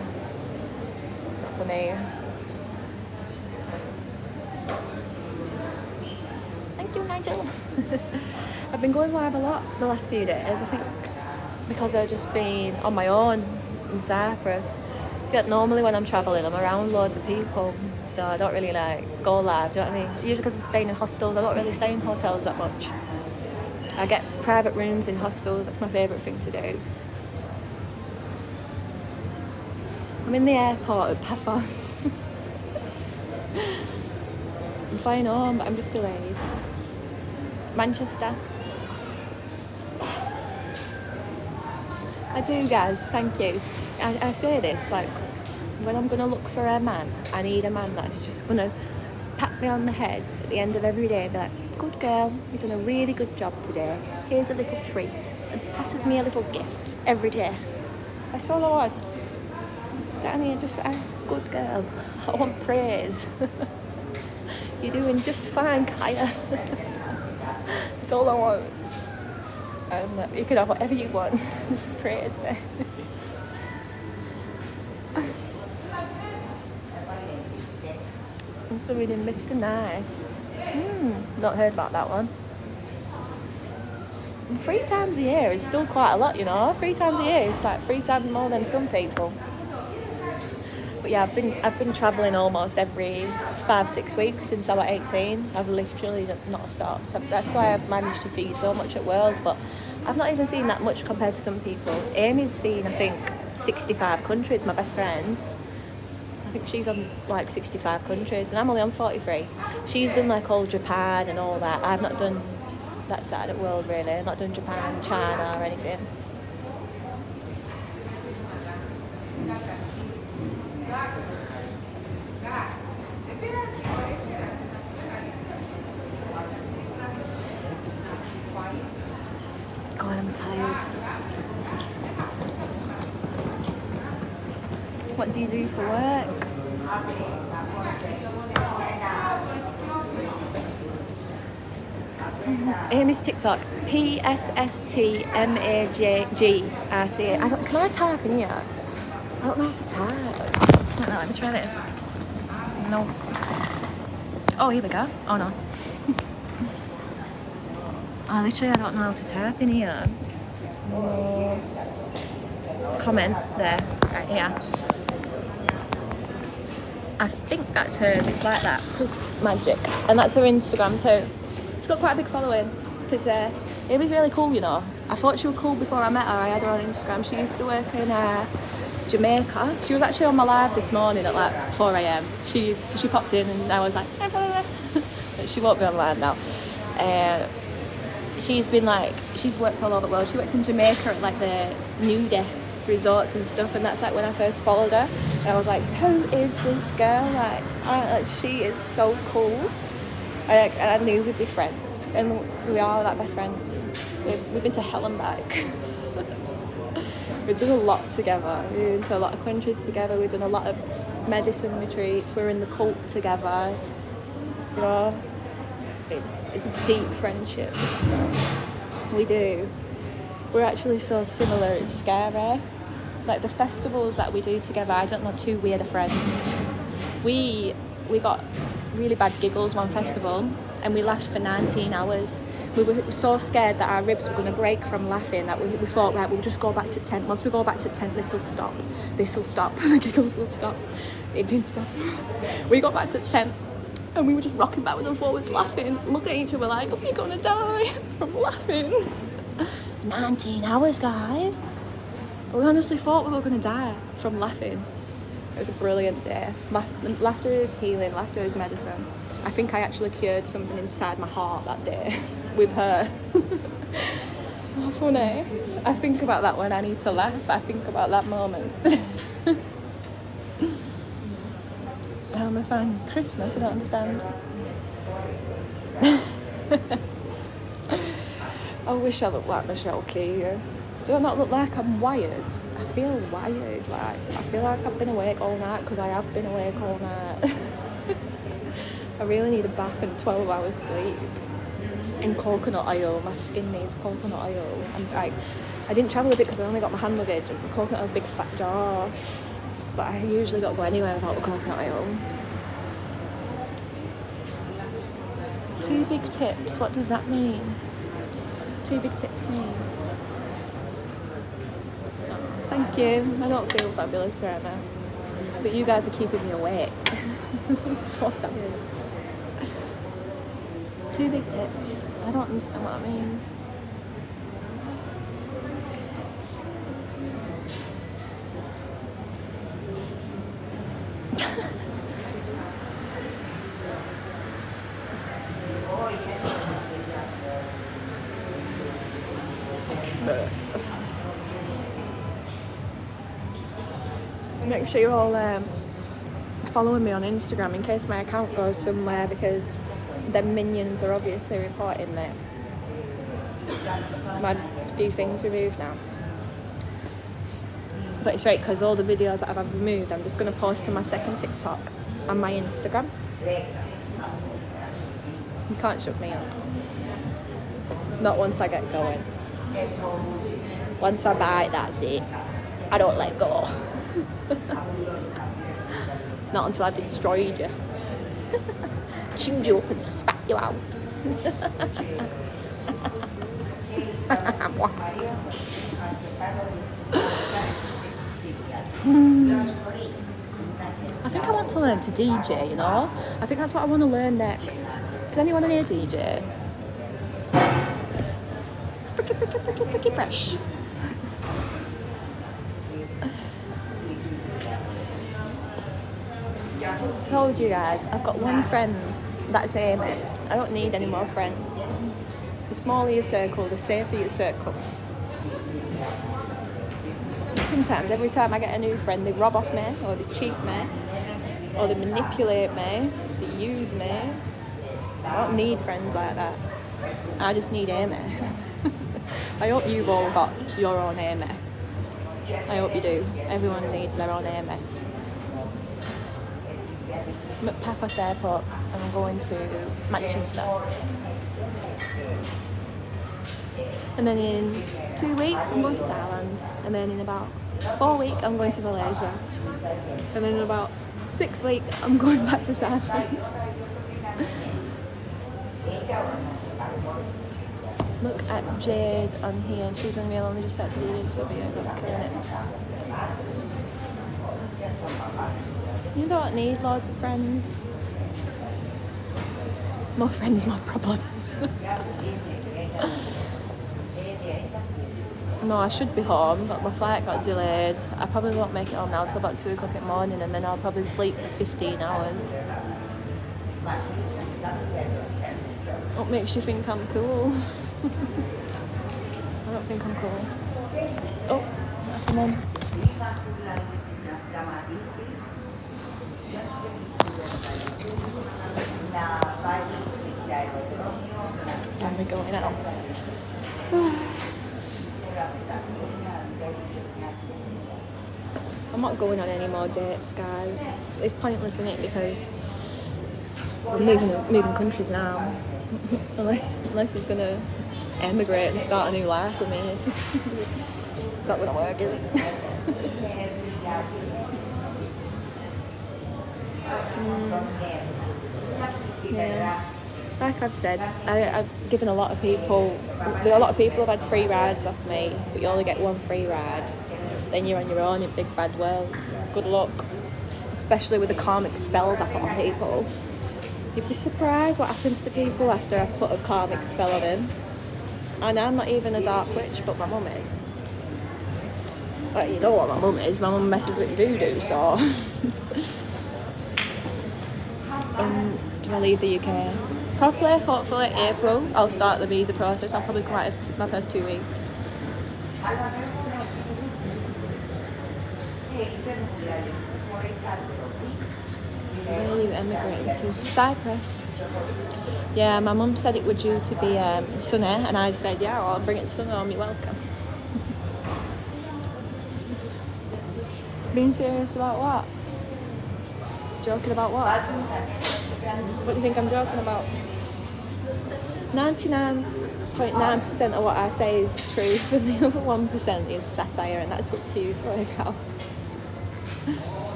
It's not for me. Thank you, Nigel. I've been going live a lot the last few days, I think, because I've just been on my own in Cyprus. So normally when I'm travelling, I'm around loads of people, so I don't really like go live, do you know what I mean? Usually because I'm staying in hostels, I don't really stay in hotels that much. I get private rooms in hostels, that's my favourite thing to do. I'm in the airport at Paphos. I'm flying home, but I'm just delayed. Manchester. I do, guys, thank you. I say this, like, when I'm going to look for a man, I need a man that's just going to pat me on the head at the end of every day and be like, good girl, you've done a really good job today. Here's a little treat. And passes me a little gift every day. That's all I want. I mean, just a good girl. I want praise. You're doing just fine, Kaya. That's all I want. You can have whatever you want. Just praise me. I'm still reading Mr. Nice. Not heard about that one. 3 times a year is still quite a lot, you know. 3 times a year, it's like 3 times more than some people. But yeah, I've been travelling almost every 5-6 weeks since I was 18. I've literally not stopped. That's why I've managed to see so much at World, but I've not even seen that much compared to some people. Amy's seen, I think, 65 countries, my best friend. I think she's on like 65 countries and I'm only on 43. She's done like all Japan and all that. I've not done that side of the world really. I've not done Japan, China or anything. What do you do for work? Amy's TikTok, PSSTMAGGRC. Can I type in here? I don't know how to type. Wait, no, let me try this. No. Oh, here we go. Oh no. Oh, literally, I don't know how to type in here. Comment there, right here. I think that's hers. It's like that. Because magic, and that's her Instagram too. She's got quite a big following. Because Amy's really cool, you know. I thought she was cool before I met her. I had her on Instagram. She used to work in Jamaica. She was actually on my live this morning at like 4 a.m. She popped in and I was like, she won't be online now. She's worked all over the world. She worked in Jamaica at like the nudie resorts and stuff, and that's like when I first followed her. And I was like, who is this girl? Like she is so cool. And I knew we'd be friends, and we are like best friends. We've been to hell and back. We've done a lot together. We've been to a lot of countries together. We've done a lot of medicine retreats. We're in the cult together. You know, it's a deep friendship. We do. We're actually so similar. It's scary. Like the festivals that we do together. I don't know, two weirder friends. We got really bad giggles one festival, and we laughed for 19 hours. We were so scared that our ribs were going to break from laughing that we thought, right, we'll just go back to tent. Once we go back to tent, this will stop, the giggles will stop. It didn't stop. We got back to tent and we were just rocking backwards and forwards laughing, look at each other like, we're gonna die from laughing. 19 hours, guys. We honestly thought we were gonna die from laughing. It was a brilliant day. Laughter is healing, laughter is medicine. I think I actually cured something inside my heart that day with her. So funny. I think about that when I need to laugh. I think about that moment. How am I finding Christmas? I don't understand. I wish I looked like Michelle Key. Do I not look like I'm wired? I feel wired. Like I feel like I've been awake all night because I have been awake all night. I really need a bath and 12 hours sleep. And coconut oil. My skin needs coconut oil. I didn't travel a bit because I only got my hand luggage, and coconut has a big fat jar. But I usually don't go anywhere without the coconut oil. 2 big tips. What does that mean? What does 2 big tips mean? Thank you. I don't feel fabulous right now. But you guys are keeping me awake. I'm so tired. 2 big tips. I don't understand what that means. Make sure you're all following me on Instagram in case my account goes somewhere, because the minions are obviously reporting me. I've had a few things removed now. But it's right, because all the videos that I've had removed, I'm just going to post to my second TikTok and my Instagram. You can't shut me up. Not once I get going. Once I bite, that's it. I don't let go. Not until I've destroyed you. Chewed you up and spat you out. I think I want to learn to DJ, you know? I think that's what I want to learn next. Can anyone here DJ? Pretty fresh. I told you guys, I've got one friend, that's Amy. I don't need any more friends. The smaller your circle, the safer your circle. Sometimes, every time I get a new friend, they rob off me, or they cheat me, or they manipulate me, they use me. I don't need friends like that. I just need Amy. I hope you've all got your own Amy. I hope you do. Everyone needs their own Amy. Paphos Airport and I'm going to Manchester. And then in 2 weeks I'm going to Thailand. And then in about 4 weeks I'm going to Malaysia. And then in about 6 weeks I'm going back to Cyprus. Look at Jade on here. She's on real only just started to do so video. Look, killing it. You don't need loads of friends. More friends, more problems. No, I should be home, but my flight got delayed. I probably won't make it home now till about 2 o'clock in the morning, and then I'll probably sleep for 15 hours. What makes you think I'm cool? I don't think I'm cool. Oh, nothing on. And we're going out. I'm not going on any more dates, guys. It's pointless, isn't it? Because we're moving countries now. unless he's gonna emigrate and start a new life with me. It's not gonna work, is it? Yeah. Like I've said, I've given a lot of people have had free rides off me, but you only get one free ride. Then you're on your own in big bad world. Good luck. Especially with the karmic spells I put on people. You'd be surprised what happens to people after I've put a karmic spell on him. And I'm not even a dark witch, but my mum is. Well, you know what my mum is. My mum messes with voodoo, so... do I leave the UK? Probably, hopefully April. I'll start the visa process. I'll probably come out of my first 2 weeks. Where are you emigrating to? Cyprus. Yeah, my mum said it was due to be sunny, and I said, yeah, I'll bring it sunny on, you're welcome. Being serious about what? Joking about what? What do you think I'm joking about? 99.9% of what I say is truth, and the other 1% is satire, and that's up to you to work out.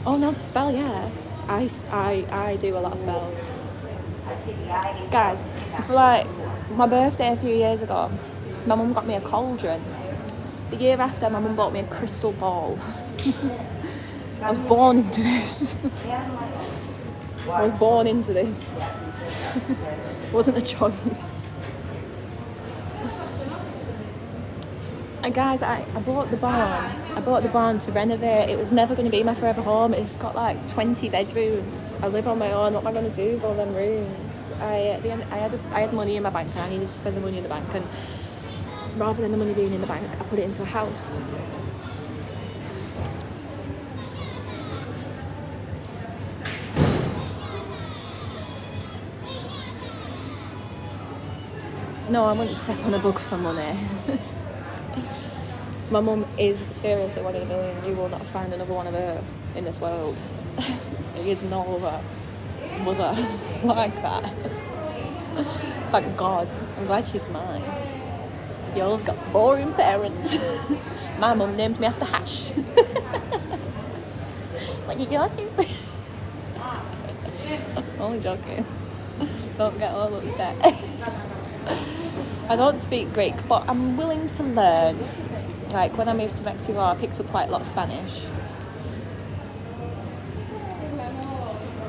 Oh no, the spell, yeah. I do a lot of spells. Guys, for like my birthday a few years ago, my mum got me a cauldron. The year after, my mum bought me a crystal ball. I was born into this. I was born into this. It wasn't a choice. And guys, I bought the barn. I bought the barn to renovate. It was never going to be my forever home. It's got like 20 bedrooms. I live on my own. What am I going to do with all them rooms? I had money in my bank, and I needed to spend the money in the bank. And rather than the money being in the bank, I put it into a house. No, I wouldn't step on a bug for money. My mum is seriously one in a million. You will not find another one of her in this world. There is no other mother like that. Thank God. I'm glad she's mine. Yours got boring parents. My mum named me after Hash. What did yours do? Only joking. Don't get all upset. I don't speak Greek, but I'm willing to learn. Like when I moved to Mexico, I picked up quite a lot of Spanish.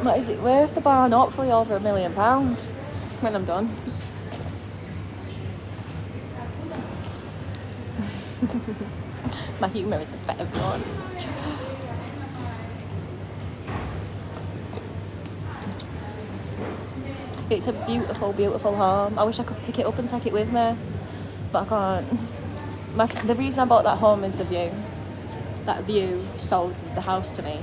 What is it worth, the barn? Hopefully over £1 million when I'm done. My humour is a better one. It's a beautiful, beautiful home. I wish I could pick it up and take it with me, but I can't. The reason I bought that home is the view. That view sold the house to me.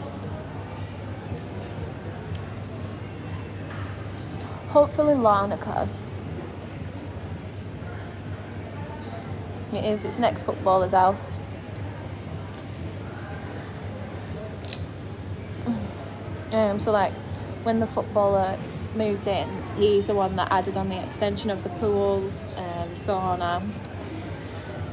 Hopefully Larnaca. It is, it's next footballer's house. So like when the footballer moved in, he's the one that added on the extension of the pool, sauna,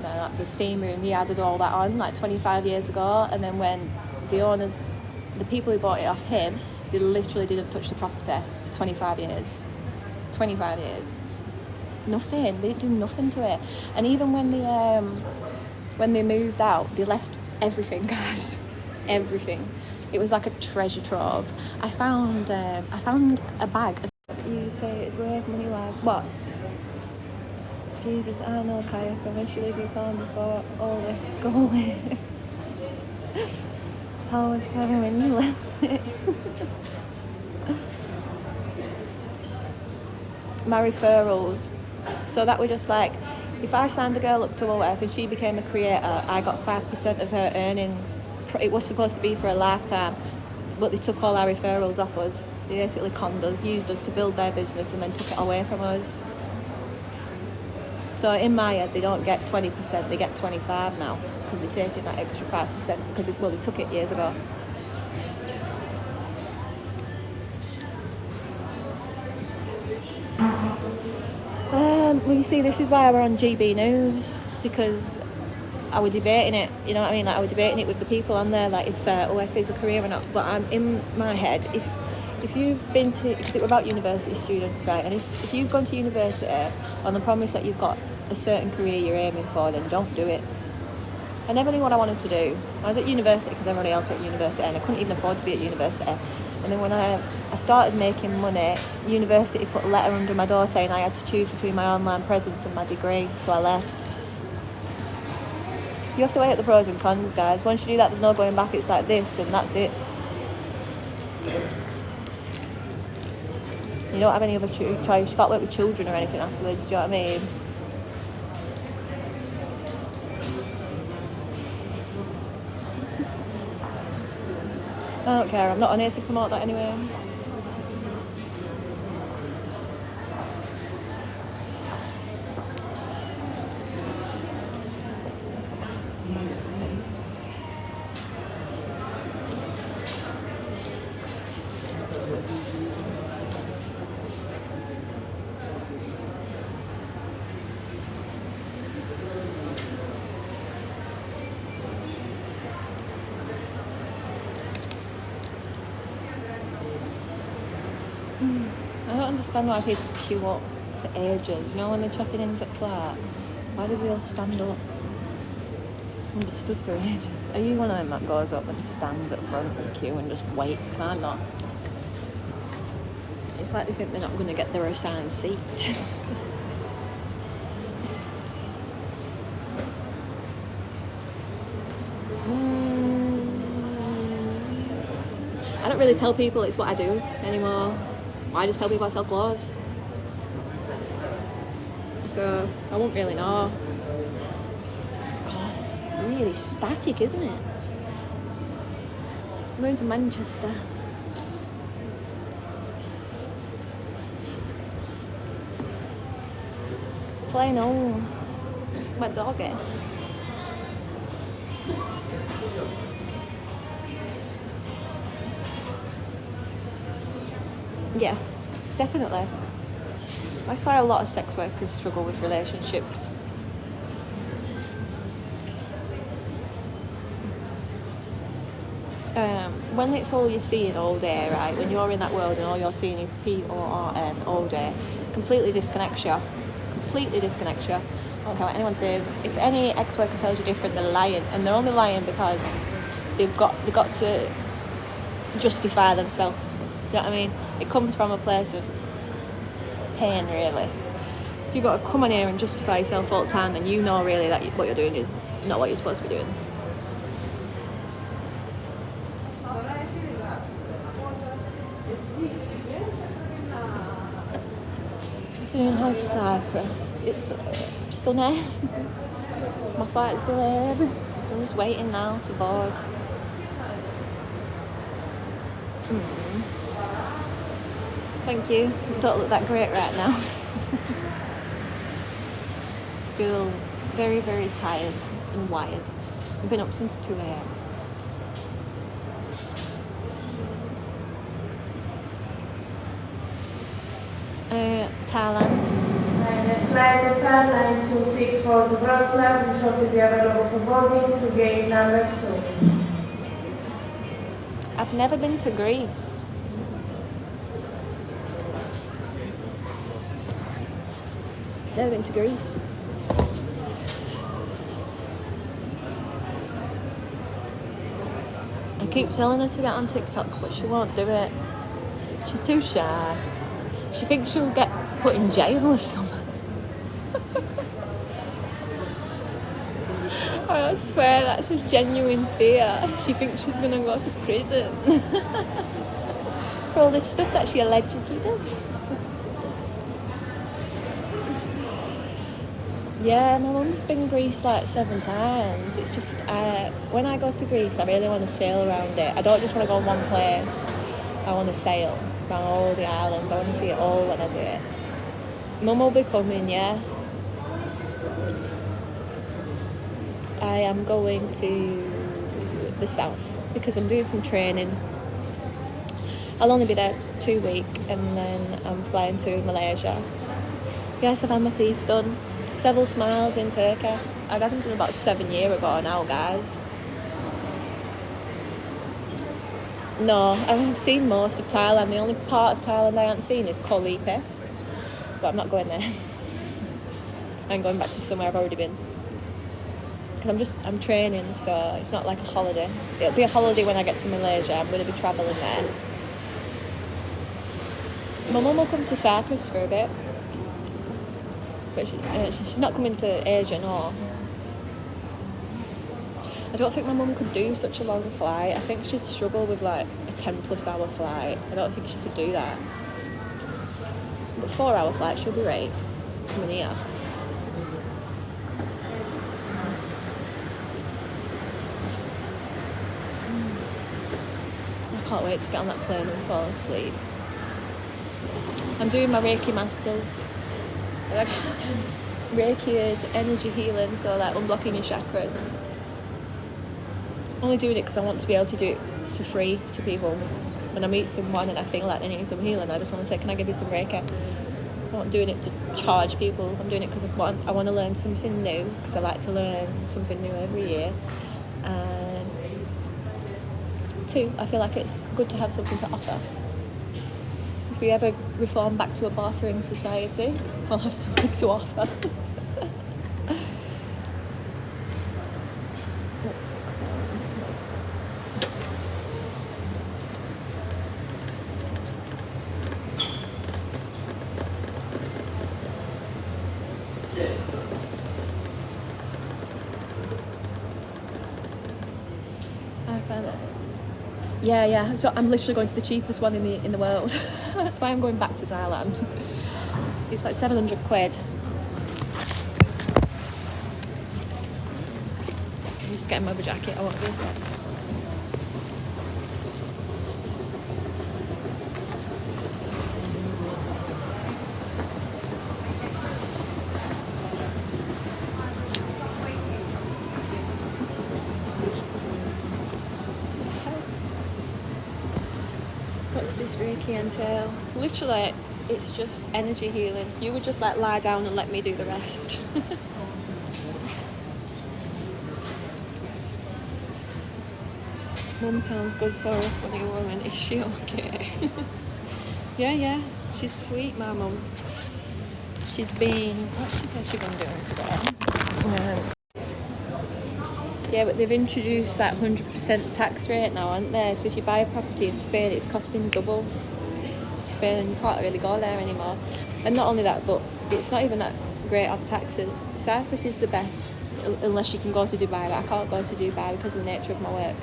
like the steam room. He added all that on like 25 years ago, and then when the owners, the people who bought it off him, they literally didn't touch the property for 25 years. 25 years. Nothing. They didn't do nothing to it. And even when they moved out, they left everything, guys. Everything. It was like a treasure trove. I found a bag of, you say it's worth money-wise. What? Jesus, I know, Kaya, from when she leave your phone before all this go away. I was telling when you left it. My referrals. So that were just like, if I signed a girl up to a whatever and she became a creator, I got 5% of her earnings. It was supposed to be for a lifetime, but they took all our referrals off us. They basically conned us, used us to build their business, and then took it away from us. So in my head, they don't get 20%, they get 25 now, because they're taking that extra 5%, because they took it years ago. Well, you see, this is why we're on GB News, because I was debating it, you know what I mean? Like, I was debating it with the people on there, like, if OF is a career or not. But I'm in my head, if you've been to, because it was about university students, right? And if you've gone to university on the promise that you've got a certain career you're aiming for, then don't do it. I never knew what I wanted to do. I was at university because everybody else went to university, and I couldn't even afford to be at university. And then when I started making money, university put a letter under my door saying I had to choose between my online presence and my degree, so I left. You have to weigh up the pros and cons, guys. Once you do that, there's no going back. It's like this, and that's it. You don't have any other choice. You can't work with children or anything afterwards, do you know what I mean? I don't care. I'm not on here to promote that anyway. I don't understand why people queue up for ages. You know, when they're checking in for flat, why do they all stand up? I'm just stood for ages. Are you one of them that goes up and stands at front of the queue and just waits? Because I'm not. It's like they think they're not going to get their assigned seat. I don't really tell people it's what I do anymore. I just tell people I sell clothes. So I won't really know. God, it's really static, isn't it? I'm going to Manchester. Flying home. It's my doggy. Yeah, definitely. That's why a lot of sex workers struggle with relationships. When it's all you're seeing all day, right? When you're in that world and all you're seeing is PORN all day, completely disconnects you. Completely disconnects you. I don't care what anyone says. If any ex-worker tells you different, they're lying, and they're only lying because they've got to justify themselves. You know what I mean? It comes from a place of pain, really. If you've got to come on here and justify yourself all the time, then you know really that what you're doing is not what you're supposed to be doing. Afternoon, how's Cyprus? It's sunny. My flight's delayed. I'm just waiting now to board. Thank you. Don't look that great right now. Feel very, very tired and wired. I've been up since 2 a.m. Thailand. Flight FL 926 for the Wrocław, you shall be available for boarding to gate number 2. I've never been to Greece. Never been to Greece. I keep telling her to get on TikTok, but she won't do it. She's too shy. She thinks she'll get put in jail or something. I swear that's a genuine fear. She thinks she's gonna go to prison for all this stuff that she allegedly does. Yeah, my mum's been Greece like 7 times. It's just, when I go to Greece, I really want to sail around it. I don't just want to go in one place. I want to sail around all the islands. I want to see it all when I do it. Mum will be coming, yeah. I am going to the south because I'm doing some training. I'll only be there 2 weeks and then I'm flying to Malaysia. Yes, I've had my teeth done. Several smiles in Turkey. I got them done about 7 years ago now, guys. No, I've seen most of Thailand. The only part of Thailand I haven't seen is Koh Lipe. But I'm not going there. I'm going back to somewhere I've already been. Because I'm training, so it's not like a holiday. It'll be a holiday when I get to Malaysia. I'm going to be travelling there. My mum will come to Cyprus for a bit. But she's not coming to Asia, no. I don't think my mum could do such a long flight. I think she'd struggle with like a 10+ hour flight. I don't think she could do that. But 4-hour flight, she'll be right coming here. I can't wait to get on that plane and fall asleep. I'm doing my Reiki Masters. Reiki is energy healing, so like unblocking your chakras. Only doing it because I want to be able to do it for free to people. When I meet someone and I feel like they need some healing, I just want to say, can I give you some Reiki? I'm not doing it to charge people. I'm doing it because I want to learn something new, because I like to learn something new every year. And 2, I feel like it's good to have something to offer. If we ever reform back to a bartering society, I'll have something to offer. I found it. Yeah. So I'm literally going to the cheapest one in the world. That's why I'm going back to Thailand. It's like 700 quid. I'm just getting my jacket. I won't be a sec. What's this Reiki entail? Literally, it's just energy healing. You would just like lie down and let me do the rest. Mum sounds good for a funny woman. Is she okay? Yeah. She's sweet, my mum. She's been... What she said she's been doing today? Yeah, but they've introduced that 100% tax rate now, haven't they? So if you buy a property in Spain, it's costing double. Spain, you can't really go there anymore. And not only that, but it's not even that great on taxes. Cyprus is the best, unless you can go to Dubai, but I can't go to Dubai because of the nature of my work.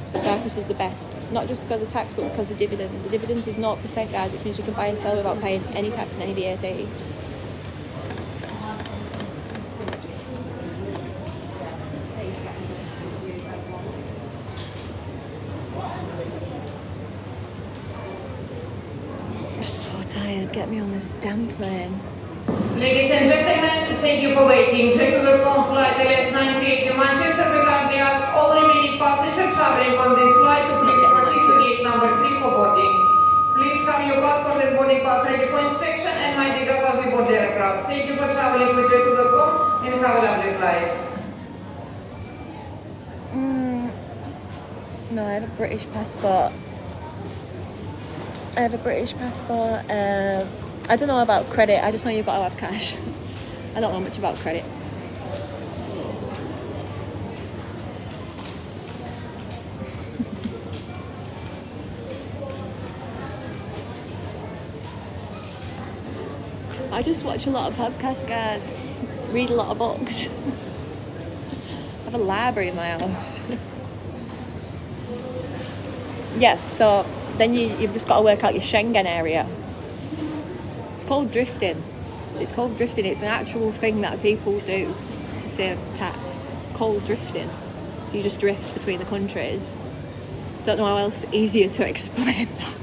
So Cyprus is the best, not just because of tax, but because of the dividends. The dividends is 0%, guys, which means you can buy and sell without paying any tax and any VAT. Tired. Get me on this damn plane. Ladies and gentlemen, thank you for waiting. JetBlue flight LS938 to Manchester. We kindly ask all remaining passengers traveling on this flight to please proceed to gate number 3 for boarding. Please have your passport passenger boarding pass ready for inspection and my data pass you board the aircraft. Thank you for traveling with jet2.com and have a lovely flight. No, I have a British passport. I don't know about credit. I just know you've got to have cash. I don't know much about credit. I just watch a lot of podcasts, guys. Read a lot of books. I have a library in my house. Yeah, so then you've just got to work out your Schengen area. It's called drifting. It's an actual thing that people do to save tax. It's called drifting. So you just drift between the countries. Don't know how else easier to explain that.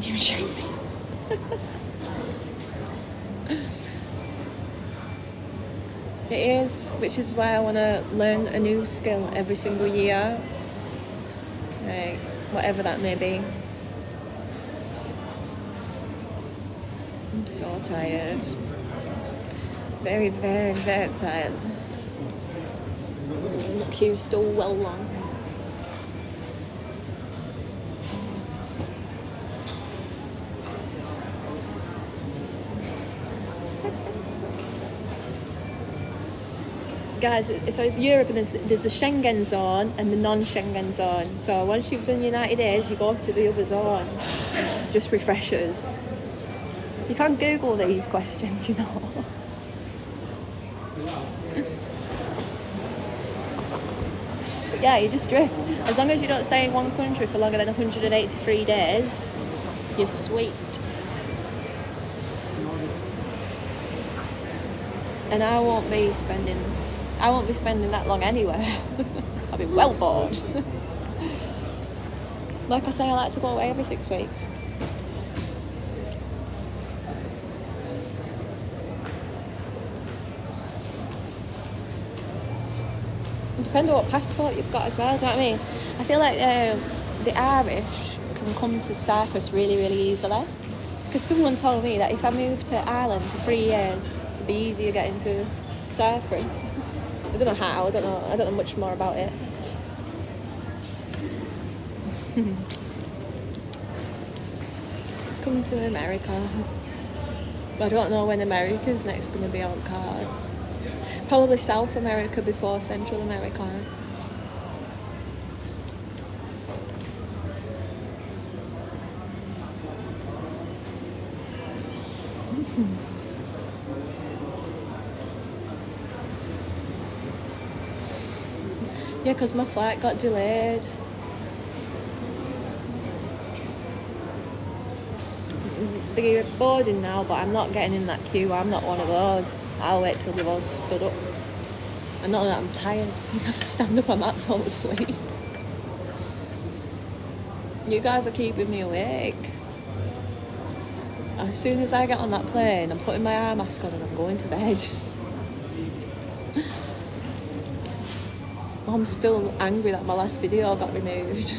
You show me. It is, which is why I want to learn a new skill every single year. Like, whatever that may be. I'm so tired. Very, very, very tired. The queue's still well long. Guys, so it's Europe, and there's the Schengen zone and the non-Schengen zone. So once you've done United Aid, you go to the other zone. Just refreshers. You can't Google these questions, you know. But yeah, you just drift. As long as you don't stay in one country for longer than 183 days, you're sweet. And I won't be spending that long anyway. I'll be well bored. Like I say, I like to go away every 6 weeks. Depends on what passport you've got as well, do you know what I mean? I feel like the Irish can come to Cyprus really, really easily. Because someone told me that if I moved to Ireland for 3 years, it'd be easier getting to Cyprus. I don't know how, I don't know much more about it. Come to America. I don't know when America's next going to be on cards. Probably South America before Central America. Yeah, because my flight got delayed. They're boarding now, but I'm not getting in that queue. I'm not one of those. I'll wait till they've all stood up. I know that I'm tired. I have to stand up, I might fall asleep. You guys are keeping me awake. As soon as I get on that plane, I'm putting my eye mask on and I'm going to bed. I'm still angry that my last video got removed.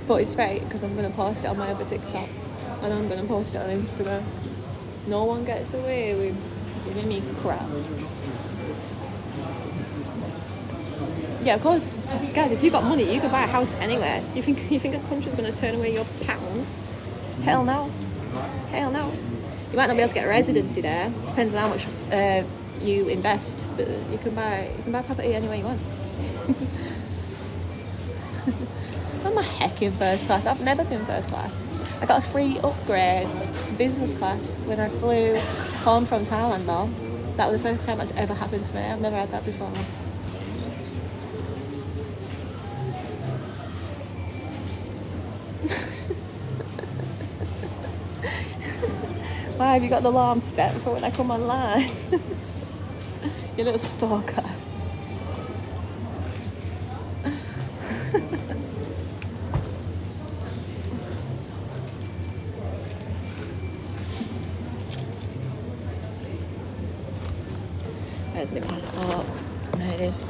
But it's right, because I'm going to post it on my other TikTok. And I'm going to post it on Instagram. No one gets away with giving me crap. Yeah, of course. Guys, if you've got money, you can buy a house anywhere. You think a country's going to turn away your pound? Hell no. Hell no. You might not be able to get a residency there. Depends on how much you invest. But you can buy property anywhere you want. I'm a heck in first class. I've never been first class. I got a free upgrade to business class when I flew home from Thailand though. That was the first time that's ever happened to me. I've never had that before. Why have you got the alarm set for when I come online? You little stalker. There's my passport. There it is.